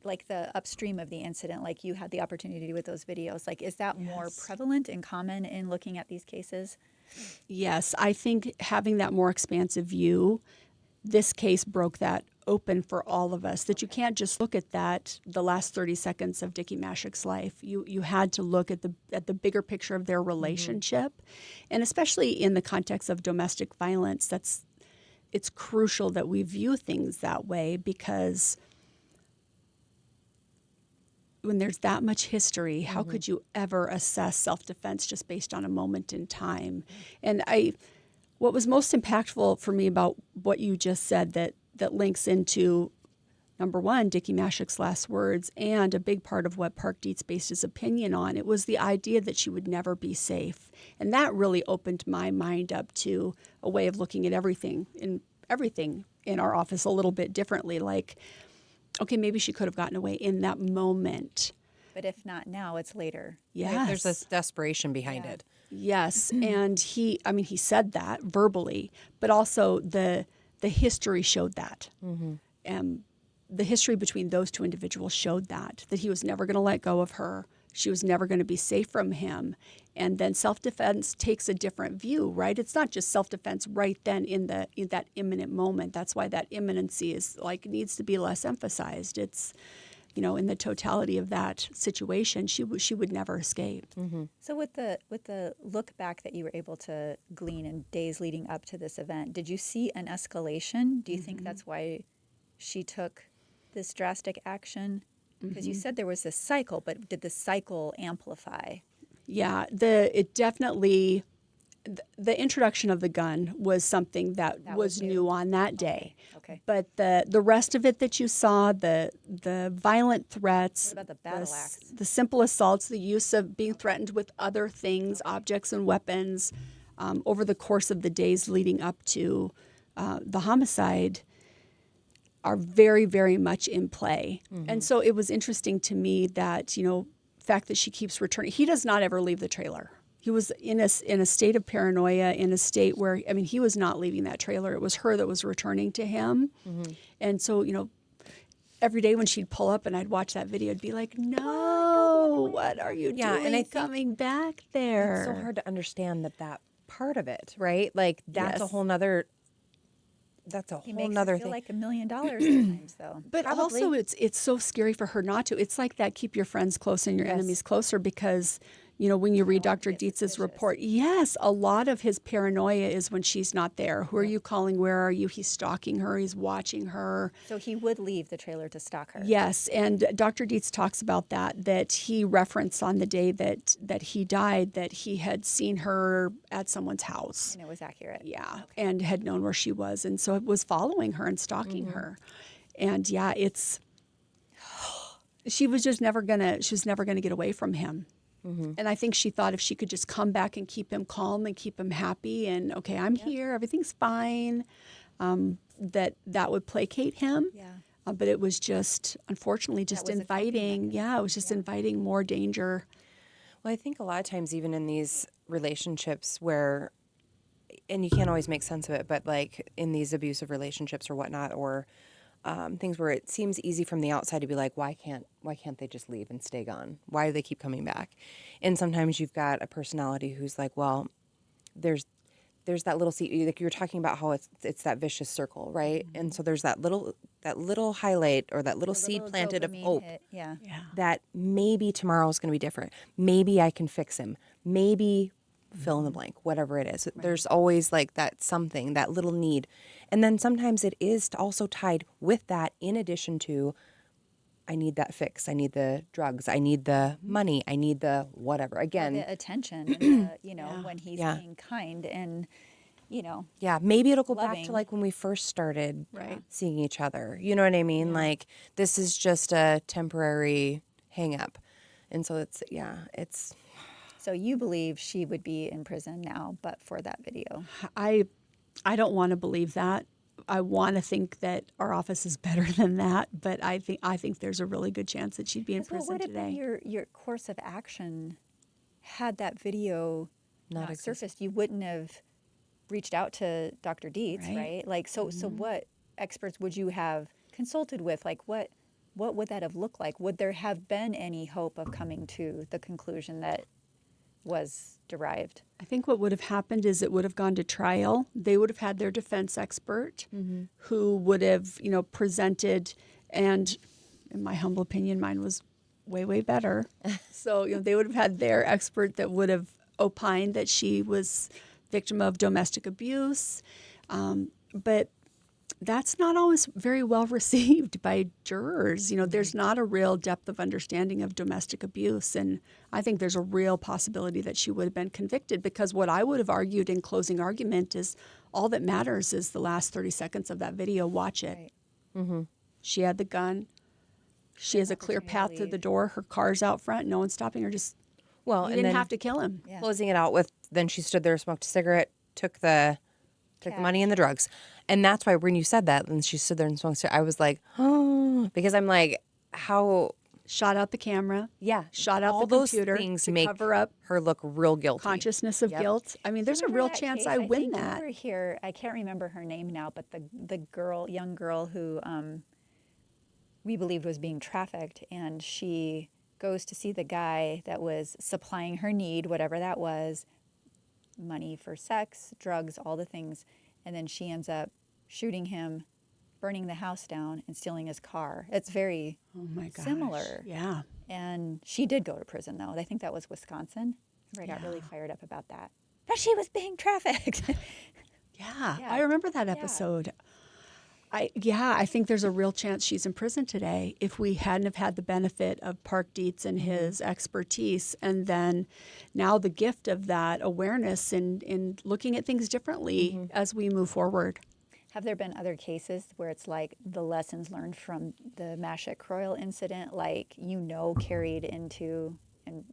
like the upstream of the incident, like you had the opportunity to do with those videos? Like, is that more prevalent and common in looking at these cases? Yes, I think having that more expansive view, this case broke that open for all of us, that you can't just look at the last 30 seconds of Dicky Mashek's life. You had to look at the bigger picture of their relationship. And especially in the context of domestic violence, it's crucial that we view things that way, because when there's that much history, how could you ever assess self-defense just based on a moment in time? And what was most impactful for me about what you just said that links into, number one, Dicky Mashek's last words, and a big part of what Park Dietz based his opinion on, it was the idea that she would never be safe. And that really opened my mind up to a way of looking at everything in our office a little bit differently. Like, okay, maybe she could have gotten away in that moment. But if not now, it's later. Yes. Right? There's this desperation behind it. Yes. And he said that verbally, but also the history showed that. The history between those two individuals showed that he was never going to let go of her. She was never going to be safe from him. And then self-defense takes a different view, right? It's not just self-defense right then in that imminent moment. That's why that imminency is needs to be less emphasized. It's, in the totality of that situation, she would never escape. So with the look back that you were able to glean in days leading up to this event, did you see an escalation? Do you think that's why she took this drastic action? Because you said there was this cycle, but did the cycle amplify? Yeah, it definitely, the introduction of the gun was something that was new on that day. Okay. But the rest of it that you saw, the violent threats, What about the battle axe? the simple assaults, the use of being threatened with other things, objects and weapons, over the course of the days leading up to the homicide, are very, very much in play. And so it was interesting to me that, fact that she keeps returning. He does not ever leave the trailer. He was in a state of paranoia, in a state where, he was not leaving that trailer. It was her that was returning to him. And so, every day when she'd pull up and I'd watch that video, I'd be like, no, what are you doing and I think coming back there? It's so hard to understand that part of it, right? Like, that's a Yes. whole nother... That's a He whole makes nother it feel thing. like $1 million sometimes, though. But also, it's so scary for her not to. It's like that: keep your friends close and your enemies closer. Because when you read Dr. Dietz's report, yes, a lot of his paranoia is when she's not there. Who are you calling? Where are you? He's stalking her. He's watching her. So he would leave the trailer to stalk her. Yes, and Dr. Dietz talks about that he referenced on the day that he died, that he had seen her at someone's house. And it was accurate. Yeah, and had known where she was, and so it was following her and stalking her. And yeah, she was just never gonna get away from him. And I think she thought if she could just come back and keep him calm and keep him happy and, okay, I'm here, everything's fine, that would placate him. Yeah. But it was just, unfortunately, just was a coping inviting. Yeah, it was just inviting more danger. Well, I think a lot of times, even in these relationships where, and you can't always make sense of it, but like in these abusive relationships or whatnot, or things where it seems easy from the outside to be like, why can't they just leave and stay gone? Why do they keep coming back? And sometimes you've got a personality who's like, well, there's that little seed, like you were talking about how it's that vicious circle, right? And so there's that little highlight or that little seed planted of dopamine hope. hit. Yeah. That maybe tomorrow is going to be different. Maybe I can fix him. Maybe fill in the blank, whatever it is. There's always like that something, that little need. And then sometimes it is also tied with that, in addition to, I need that fix. I need the drugs. I need the money. I need the whatever. Again, The attention, and when he's being kind and, yeah, maybe it'll go back loving. to like when we first started Right. seeing each other. You know what I mean? Like, this is just a temporary hang up. And so it's. So you believe she would be in prison now, but for that video. I don't want to believe that. I want to think that our office is better than that, but I think there's a really good chance that she'd be in What prison would have been today. your course of action had that video not surfaced? You wouldn't have reached out to Dr. Dietz, right? Like, so what experts would you have consulted with? Like, what would that have looked like? Would there have been any hope of coming to the conclusion that was derived. I think what would have happened is it would have gone to trial. They would have had their defense expert who would have, presented, and in my humble opinion, mine was way, way better. So, they would have had their expert that would have opined that she was victim of domestic abuse. But that's not always very well received by jurors. There's not a real depth of understanding of domestic abuse. And I think there's a real possibility that she would have been convicted, because what I would have argued in closing argument is all that matters is the last 30 seconds of that video. Watch it. Right. She had the gun. She has a clear path to the door. Her car's out front. No one's stopping her. You and didn't then have to kill him. Yeah. closing it out with, then she stood there, smoked a cigarette, took the money and the drugs. And that's why when you said that, and she stood there and smoked a cigarette, I was like, oh, because I'm like, how? Shot out the camera. Yeah. Shot out all the those computer things to make cover up her look real guilty. consciousness of guilt. I mean, there's a real chance I win that. Over here, I can't remember her name now, but the young girl who we believed was being trafficked, and she goes to see the guy that was supplying her need, whatever that was, money for sex, drugs, all the things, and then she ends up shooting him, burning the house down, and stealing his car. It's very similar. Yeah. And she did go to prison, though. I think that was Wisconsin. I got really fired up about that. But she was being trafficked. Yeah, I remember that episode. I think there's a real chance she's in prison today if we hadn't have had the benefit of Park Dietz and his expertise, and then now the gift of that awareness in looking at things differently as we move forward. Have there been other cases where it's like the lessons learned from the Mashek Croyle incident, like, carried into and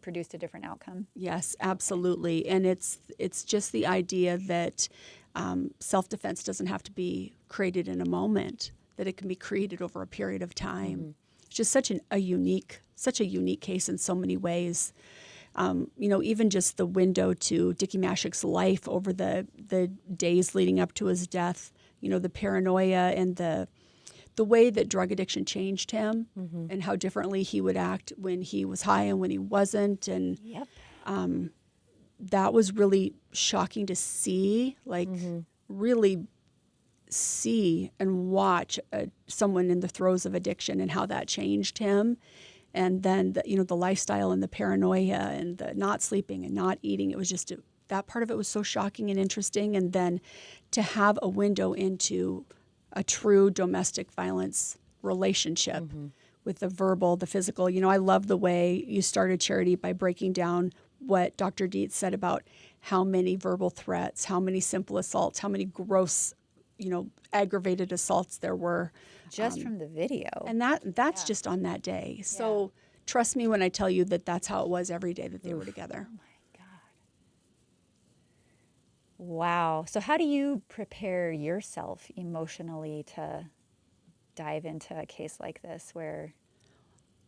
produced a different outcome? Yes, absolutely. And it's just the idea that self-defense doesn't have to be created in a moment, that it can be created over a period of time. It's just such a unique case in so many ways. Even just the window to Dicky Mashek's life over the days leading up to his death, the paranoia and the way that drug addiction changed him and how differently he would act when he was high and when he wasn't. And that was really shocking to see, really see and watch someone in the throes of addiction and how that changed him. And then, the lifestyle and the paranoia and the not sleeping and not eating, it was just that part of it was so shocking and interesting. And then to have a window into a true domestic violence relationship with the verbal, the physical. I love the way you started, Charity, by breaking down what Dr. Dietz said about how many verbal threats, how many simple assaults, how many gross, aggravated assaults there were. Just from the video. And that's just on that day. So trust me when I tell you that that's how it was every day that they were together. Oh my God. Wow. So how do you prepare yourself emotionally to dive into a case like this where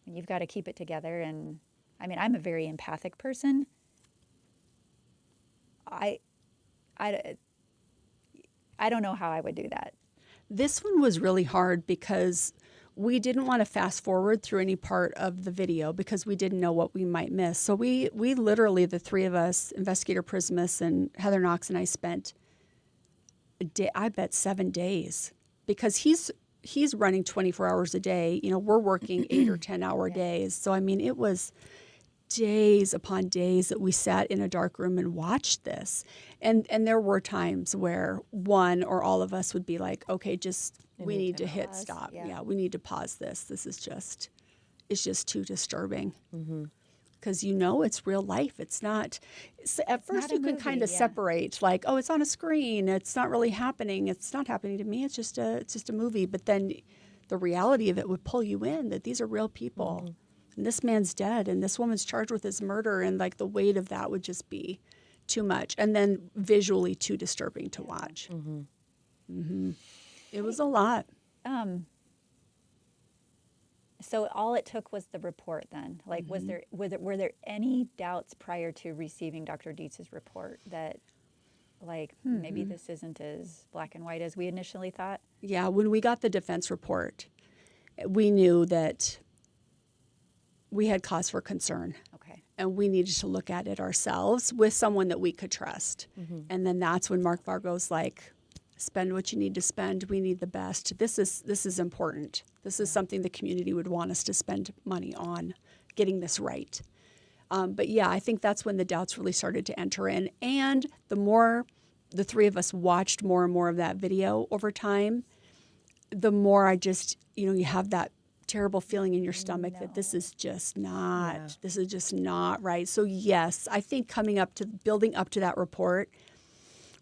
you've got to keep it together? And I mean, I'm a very empathic person. I don't know how I would do that. This one was really hard because we didn't want to fast forward through any part of the video because we didn't know what we might miss. So we literally, the three of us, Investigator Prismus and Heather Knox and I, spent, I bet 7 days, because he's running 24 hours a day. We're working 8 or 10 hour days. So, I mean, it was days upon days that we sat in a dark room and watched this. And there were times where one or all of us would be like, okay, we need to hit stop. Yeah, we need to pause this. This is it's just too disturbing. Because it's real life. It's not, at first you can kind of separate, like, oh, it's on a screen. It's not really happening. It's not happening to me. It's just a movie. But then the reality of it would pull you in, that these are real people. And this man's dead, and this woman's charged with his murder, and like the weight of that would just be too much, and then visually too disturbing to watch. It was a lot. So all it took was the report then? Like, were there any doubts prior to receiving Dr. Dietz's report that, like, maybe this isn't as black and white as we initially thought? Yeah, when we got the defense report, we knew that we had cause for concern. Okay. and we needed to look at it ourselves with someone that we could trust. And then that's when Mark Vargo's like, spend what you need to spend. We need the best. This is important. This is something the community would want us to spend money on, getting this right. But yeah, I think that's when the doubts really started to enter in. And the more the three of us watched more and more of that video over time, the more I just, you have that terrible feeling in your stomach that this is just not right. So yes, I think building up to that report,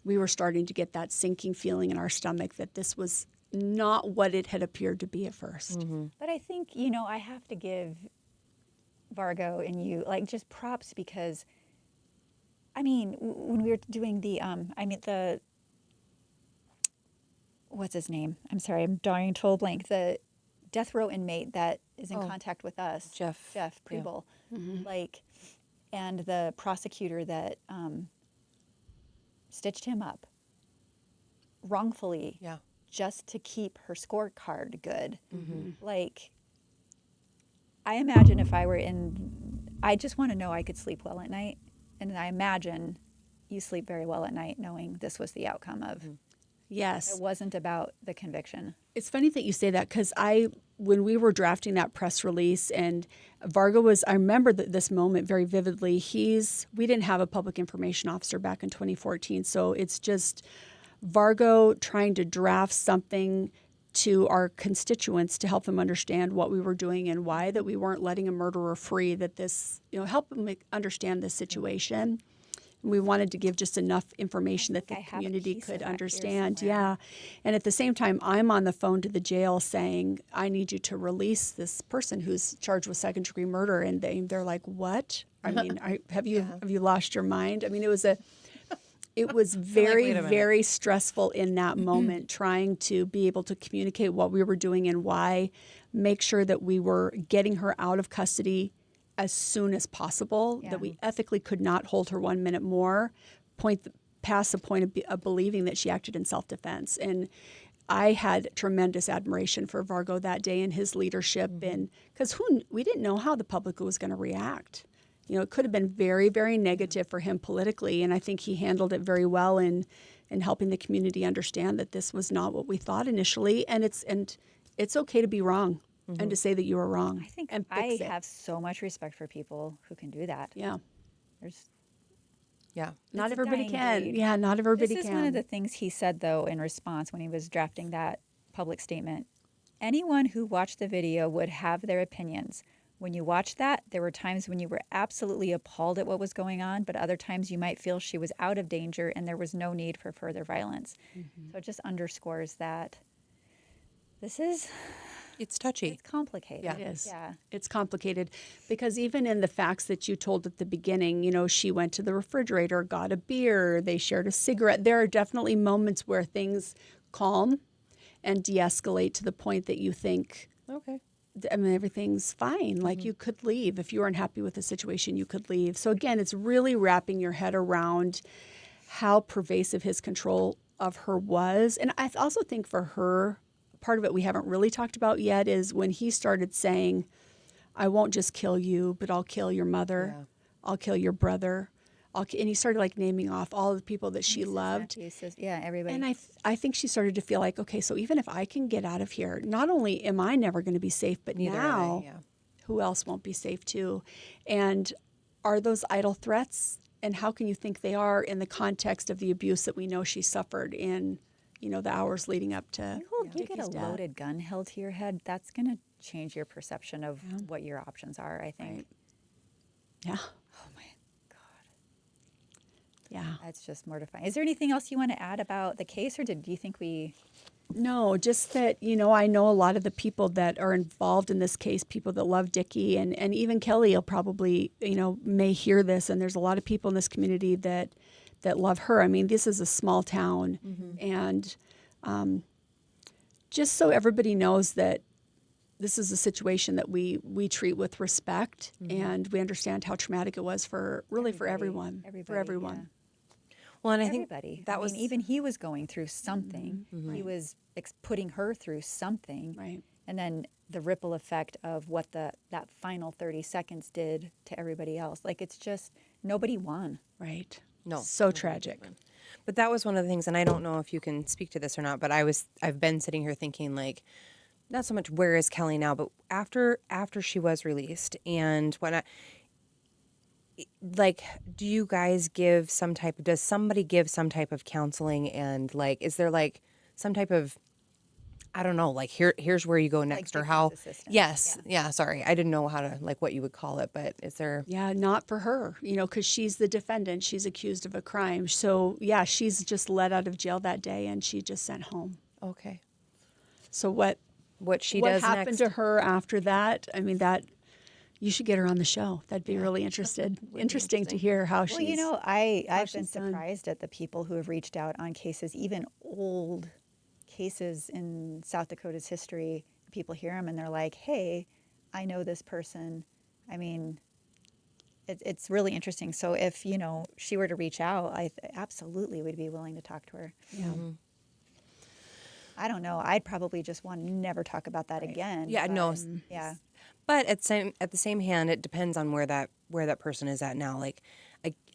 we were starting to get that sinking feeling in our stomach that this was not what it had appeared to be at first. But I think, I have to give Vargo and you like just props because, when we were doing what's his name? I'm sorry, I'm drawing a total blank. The death row inmate that is in contact with us, Jeff Preble, and the prosecutor that stitched him up wrongfully, just to keep her scorecard good. I imagine if I were I just want to know I could sleep well at night, and I imagine you sleep very well at night knowing this was the outcome of. Yes. It wasn't about the conviction. It's funny that you say that because when we were drafting that press release and Vargo I remember this moment very vividly. We didn't have a public information officer back in 2014. So it's just Vargo trying to draft something to our constituents to help them understand what we were doing and why, that we weren't letting a murderer free, that this, help them understand this situation. We wanted to give just enough information that the community could understand. Yeah. And at the same time, I'm on the phone to the jail saying, I need you to release this person who's charged with second-degree murder. And they're like, what? Have you lost your mind? It was very, very stressful in that moment, trying to be able to communicate what we were doing and why, make sure that we were getting her out of custody as soon as possible, that we ethically could not hold her 1 minute more, past the point of believing that she acted in self-defense. And I had tremendous admiration for Vargo that day and his leadership, and because we didn't know how the public was going to react. It could have been very, very negative for him politically, and I think he handled it very well in helping the community understand that this was not what we thought initially, and it's okay to be wrong. And to say that you were wrong. I have so much respect for people who can do that. Yeah. Yeah. Not everybody can. Breed. Yeah, not everybody can. This is one of the things he said, though, in response when he was drafting that public statement. Anyone who watched the video would have their opinions. When you watched that, there were times when you were absolutely appalled at what was going on, but other times you might feel she was out of danger and there was no need for further violence. So it just underscores that it's touchy. It's complicated. Yeah. It is. Yeah. It's complicated because even in the facts that you told at the beginning, she went to the refrigerator, got a beer, they shared a cigarette. There are definitely moments where things calm and de-escalate to the point that you think, okay, everything's fine. Like you could leave. If you weren't happy with the situation, you could leave. So again, it's really wrapping your head around how pervasive his control of her was. And I also think for her, part of it we haven't really talked about yet is when he started saying, I won't just kill you, but I'll kill your mother. Yeah. I'll kill your brother. And he started naming off all the people that she loved. Everybody. And I think she started to feel like, okay, so even if I can get out of here, not only am I never going to be safe, but now who else won't be safe too? And are those idle threats? And how can you think they are in the context of the abuse that we know she suffered in the hours leading up to you get a loaded gun held to your head, that's going to change your perception of what your options are, I think. Right. Yeah. Oh, my God. Yeah. That's just mortifying. Is there anything else you want to add about the case, or do you think we... No, just that, I know a lot of the people that are involved in this case, people that love Dicky, and even Kelly will probably, may hear this, and there's a lot of people in this community that love her. This is a small town, and just so everybody knows that this is a situation that we treat with respect, and we understand how traumatic it was for everyone. Yeah. Well, and I everybody. think that was even he was going through something. He was putting her through something. Right. And then the ripple effect of what that final 30 seconds did to everybody else. Like, it's just, nobody won. Right. No. So tragic. But that was one of the things, and I don't know if you can speak to this or not, but I've been sitting here thinking, like, not so much where is Kelly now, but after she was released, and do you guys does somebody give some type of counseling, and like, is there like some type of, I don't know, like here's where you go next, Like or how? victim's assistance. Yes, yeah. Sorry, I didn't know how to, like, what you would call it, but is there? Yeah, not for her, because she's the defendant. She's accused of a crime. So, yeah, she's just let out of jail that day and she just sent home. Okay. So what What happened next? to her after that? I mean, that you should get her on the show. That'd be really interesting to hear how she's. Well, I've been she's done. surprised at the people who have reached out on cases, even old cases in South Dakota's history. People hear them and they're like, hey, I know this person. I mean, it's really interesting. So if, she were to reach out, I absolutely would be willing to talk to her. Yeah. Mm-hmm. I don't know. I'd probably just want to never talk about that again. Yeah, but, no. Yeah. But at the same hand, it depends on where that person is at now. Like,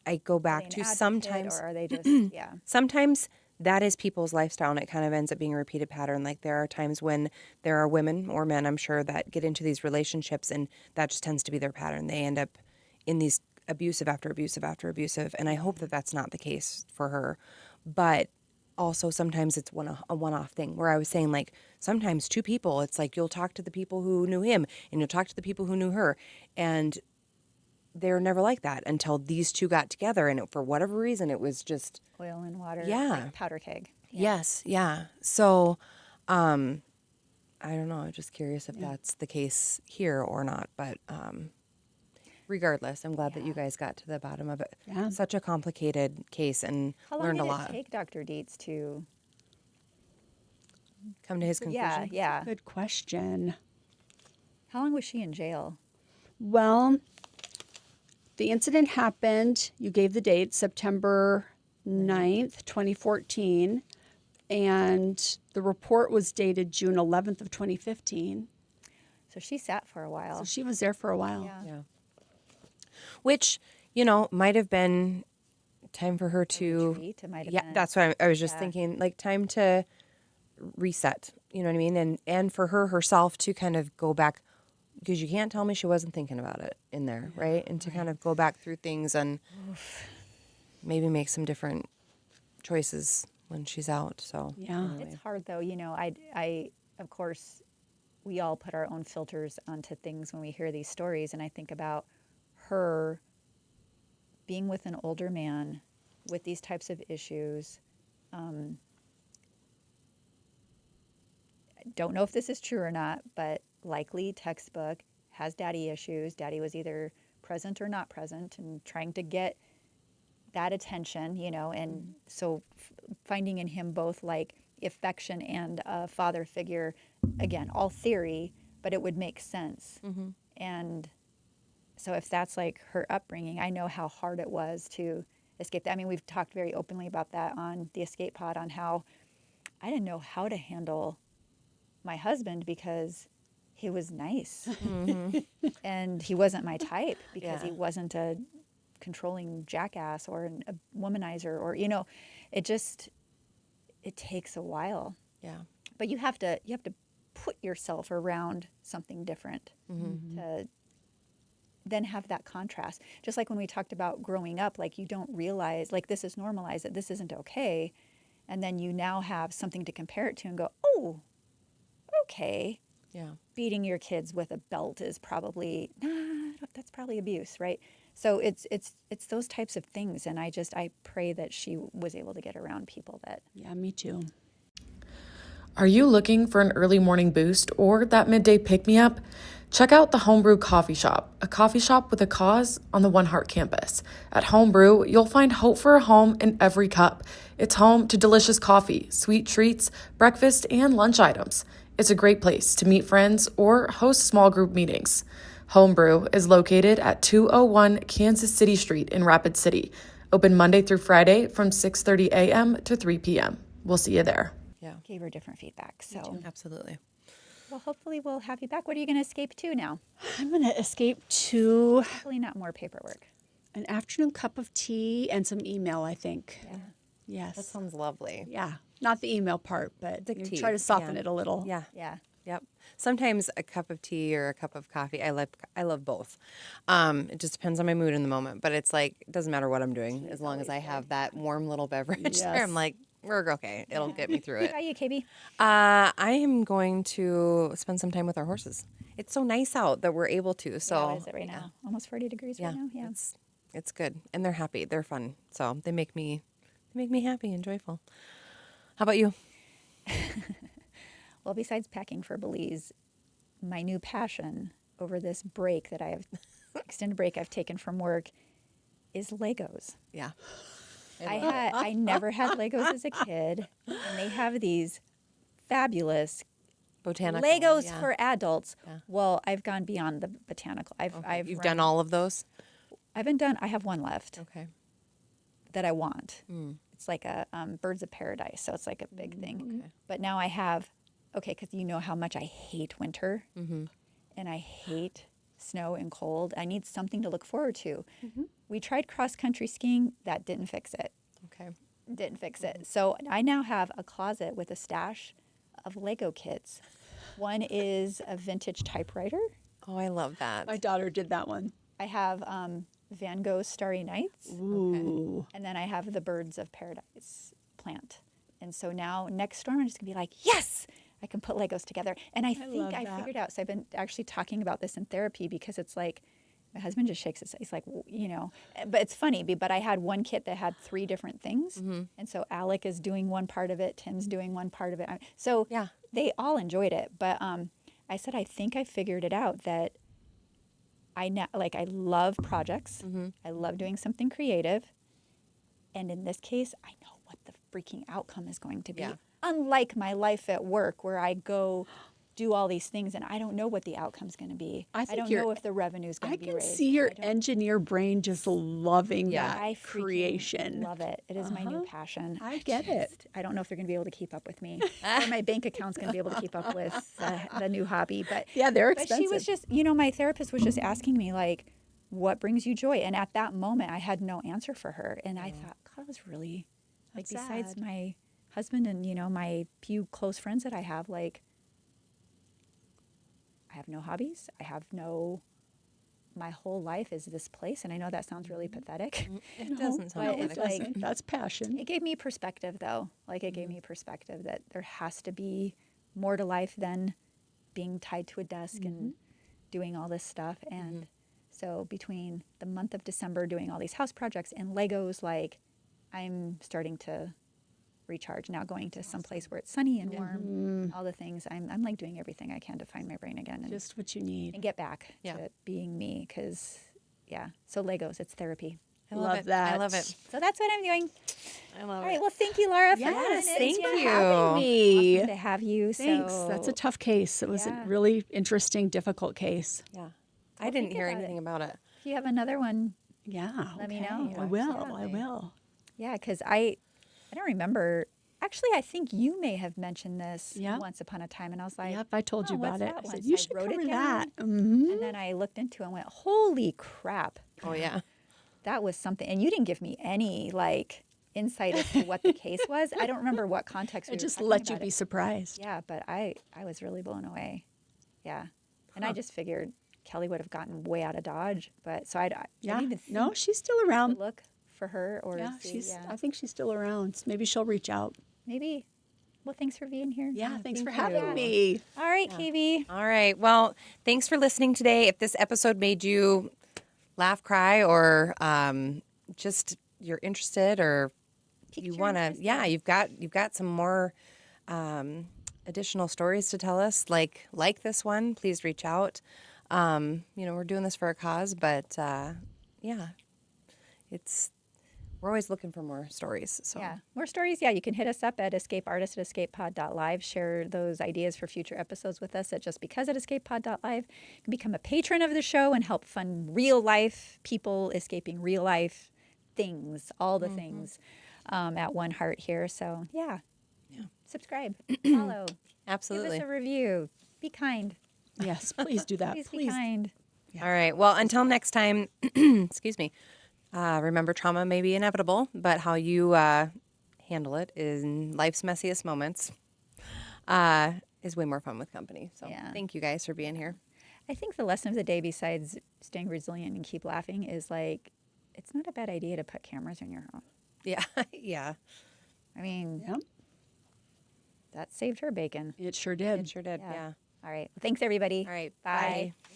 I go Are back they an to advocate, sometimes. or are they just, yeah. Sometimes that is people's lifestyle, and it kind of ends up being a repeated pattern. Like, there are times when there are women or men, I'm sure, that get into these relationships, and that just tends to be their pattern. They end up in these abusive after abusive after abusive, and I hope that that's not the case for her. But also sometimes it's a one-off thing, where I was saying, like, sometimes two people, it's like you'll talk to the people who knew him and you'll talk to the people who knew her, and they're never like that until these two got together, and for whatever reason it was just Oil and water. Yeah. Like powder keg. yes, yeah. So I don't know, I'm just curious if that's the case here or not, but regardless, I'm glad that you guys got to the bottom of it. Yeah. Such a complicated case, and How long learned did a lot. it take Dr. Dietz to? Come to his conclusion. Yeah. Good question. How long was she in jail? Well, the incident happened, you gave the date, September 9th, 2014, and the report was dated June 11th of 2015. So she sat for a while. So she was there for a while. Yeah. Yeah. Which, might have been time for her to. Retreat, it might have Yeah, been. that's what I was just thinking. Like, time to reset. You know what I mean? And for her herself to kind of go back, because you can't tell me she wasn't thinking about it in there, right? And to kind of go back through things and maybe make some different choices when she's out. So Yeah. It's hard though. I of course, we all put our own filters onto things when we hear these stories, and I think about her being with an older man with these types of issues. I don't know if this is true or not, but likely textbook, has daddy issues. Daddy was either present or not present, and trying to get that attention, and so finding in him both like affection and a father figure, again, all theory, but it would make sense. And so if that's like her upbringing, I know how hard it was to escape that. I mean, we've talked very openly about that on the Escape Pod, on how I didn't know how to handle my husband because he was nice and he wasn't my type, because he wasn't a controlling jackass or a womanizer, or it takes a while. yeah. But you have to put yourself around something different to then have that contrast. Just like when we talked about growing up, like, you don't realize, like, this is normalized, that this isn't okay, and then you now have something to compare it to and go, oh, okay. Yeah. Beating your kids with a belt is probably, that's probably abuse, right? So it's those types of things, and I pray that she was able to get around people that. Yeah, me too. Are you looking for an early morning boost or that midday pick-me-up? Check out the Homebrew Coffee Shop, a coffee shop with a cause on the One Heart campus. At Homebrew, you'll find hope for a home in every cup. It's home to delicious coffee, sweet treats, breakfast, and lunch items. It's a great place to meet friends or host small group meetings. Homebrew is located at 201 Kansas City Street in Rapid City. Open Monday through Friday from 6:30 a.m. to 3 p.m. We'll see you there. Yeah. Gave her different feedback. So Absolutely. Well, hopefully we'll have you back. What are you going to escape to now? I'm going to escape to Hopefully not more paperwork. an afternoon cup of tea and some email, I think. Yeah. Yes. That sounds lovely. Yeah. Not the email part, but The you tea, try to soften yeah. it a little. Yeah. Yeah. Yep. Sometimes a cup of tea or a cup of coffee. I love both. It just depends on my mood in the moment. But it's like it doesn't matter what I'm doing as long as I have that warm little beverage there. I'm Yes. like, we're okay. It'll get me through What it. about you, KB? I am going to spend some time with our horses. It's so nice out that we're able to. So Yeah, what is it right now? Almost 40 degrees right now? Yeah. it's good, and they're happy. They're fun. So they make me happy and joyful. How about you? Well, besides packing for Belize, my new passion over this break that I have, extended break I've taken from work, is Legos. Yeah. I never had Legos as a kid, and they have these fabulous Botanical. Legos yeah. for adults. Well, I've gone beyond the botanical. You've done all of those? I have one left Okay. that I want. It's like a Birds of Paradise, so it's like a big thing. Okay. But now I have, because you know how much I hate winter, and I hate snow and cold. I need something to look forward to. We tried cross-country skiing. That didn't fix it. Okay. Didn't fix it. So I now have a closet with a stash of Lego kits. One is a vintage typewriter. Oh, I love that. My daughter did that one. I have Van Gogh's Starry Nights. Ooh. And then I have the Birds of Paradise plant. And so now next storm, I'm just going to be like, yes, I can put Legos together. And I think love I that. figured out. So I've been actually talking about this in therapy because it's like, my husband just shakes his head. He's like, but it's funny. But I had one kit that had 3 different things. And so Alec is doing one part of it. Tim's doing one part of it. So Yeah. they all enjoyed it. But I said, I think I figured it out that I love projects. I love doing something creative. And in this case, I know what the freaking outcome is going to be. Yeah. Unlike my life at work where I go do all these things and I don't know what the outcome's going to be. I I think don't know if the revenue's going I to be can raised. see your I don't- engineer brain just loving that I freaking creation. love it. It is my new passion. I get it. I don't know if they're going to be able to keep up with me, or my bank account's going to be able to keep up with the new hobby. But Yeah, they're But expensive. she was just, my therapist was just asking me like, what brings you joy? And at that moment, I had no answer for her, and I thought, God, it was really That's besides sad. my husband and my few close friends that I have, like, I have no hobbies. My whole life is this place. And I know that sounds really pathetic. It doesn't sound but like it's it. like- Doesn't. That's passion. It gave me perspective, though. Like, it gave me perspective that there has to be more to life than being tied to a desk and doing all this stuff. And so between the month of December doing all these house projects and Legos, like, I'm starting to recharge now, going to some place where it's sunny and warm, all the things. I'm like doing everything I can to find my brain again and Just what you need. get back Yeah. to being me. Because, so Legos, it's therapy. I love it. that. I love it. So that's what I'm doing. I love All it. right. Well, thank you, Laura, for Yes, coming in thank and you. having Me. Awesome to have you. Thanks. So, That's a tough case. It was Yeah. a really interesting, difficult case. Yeah. I didn't think hear about anything about it. if you have another one, Yeah. Let me okay. know. I will. I Absolutely. will. yeah, because I don't remember. Actually, I think you may have mentioned this Yeah. once upon a time, and I was like, Yep, I told you "Oh, what's about it. that I one?" said, So you I should wrote it cover down, that. Mhm. And then I looked into it and went, holy crap, Oh, yeah. that was something. And you didn't give me any insight as to what the case was. I don't remember what context. I we were just talking let you about be it. surprised. Yeah, but I was really blown away. Yeah, and I just figured Kelly would have gotten way out of Dodge, but so I Yeah. didn't even No, think she's still to around. look for her or Yeah, see. she's. Yeah, I think she's still around. Maybe she'll reach out. maybe. Well, thanks for being here. Yeah. Thanks for thank having you. me. All right, KB. All right. Well, thanks for listening today. If this episode made you laugh, cry, or just you're interested, or Piqued you your want to, interest, yeah, you've got some more additional stories to tell us, like this one. Please reach out. We're doing this for a cause, but yeah, we're always looking for more stories. So Yeah, more stories. Yeah, you can hit us up at escapeartist@escapepod.live. Share those ideas for future episodes with us at justbecause@escapepod.live. You can become a patron of the show and help fund real life people escaping real life things, all the things at One Heart here. So yeah, subscribe, follow, absolutely. give us a review. Be kind. Yes, please do that. Please be kind. All right. Well, until next time, excuse me. Remember, trauma may be inevitable, but how you handle it in life's messiest moments is way more fun with company. So Yeah. thank you guys for being here. I think the lesson of the day, besides staying resilient and keep laughing, is like, it's not a bad idea to put cameras in your home. Yeah. Yeah. I mean, Yep, that saved her bacon. it sure did. It sure did. Yeah. All right. Thanks, everybody. All right. Bye. Bye.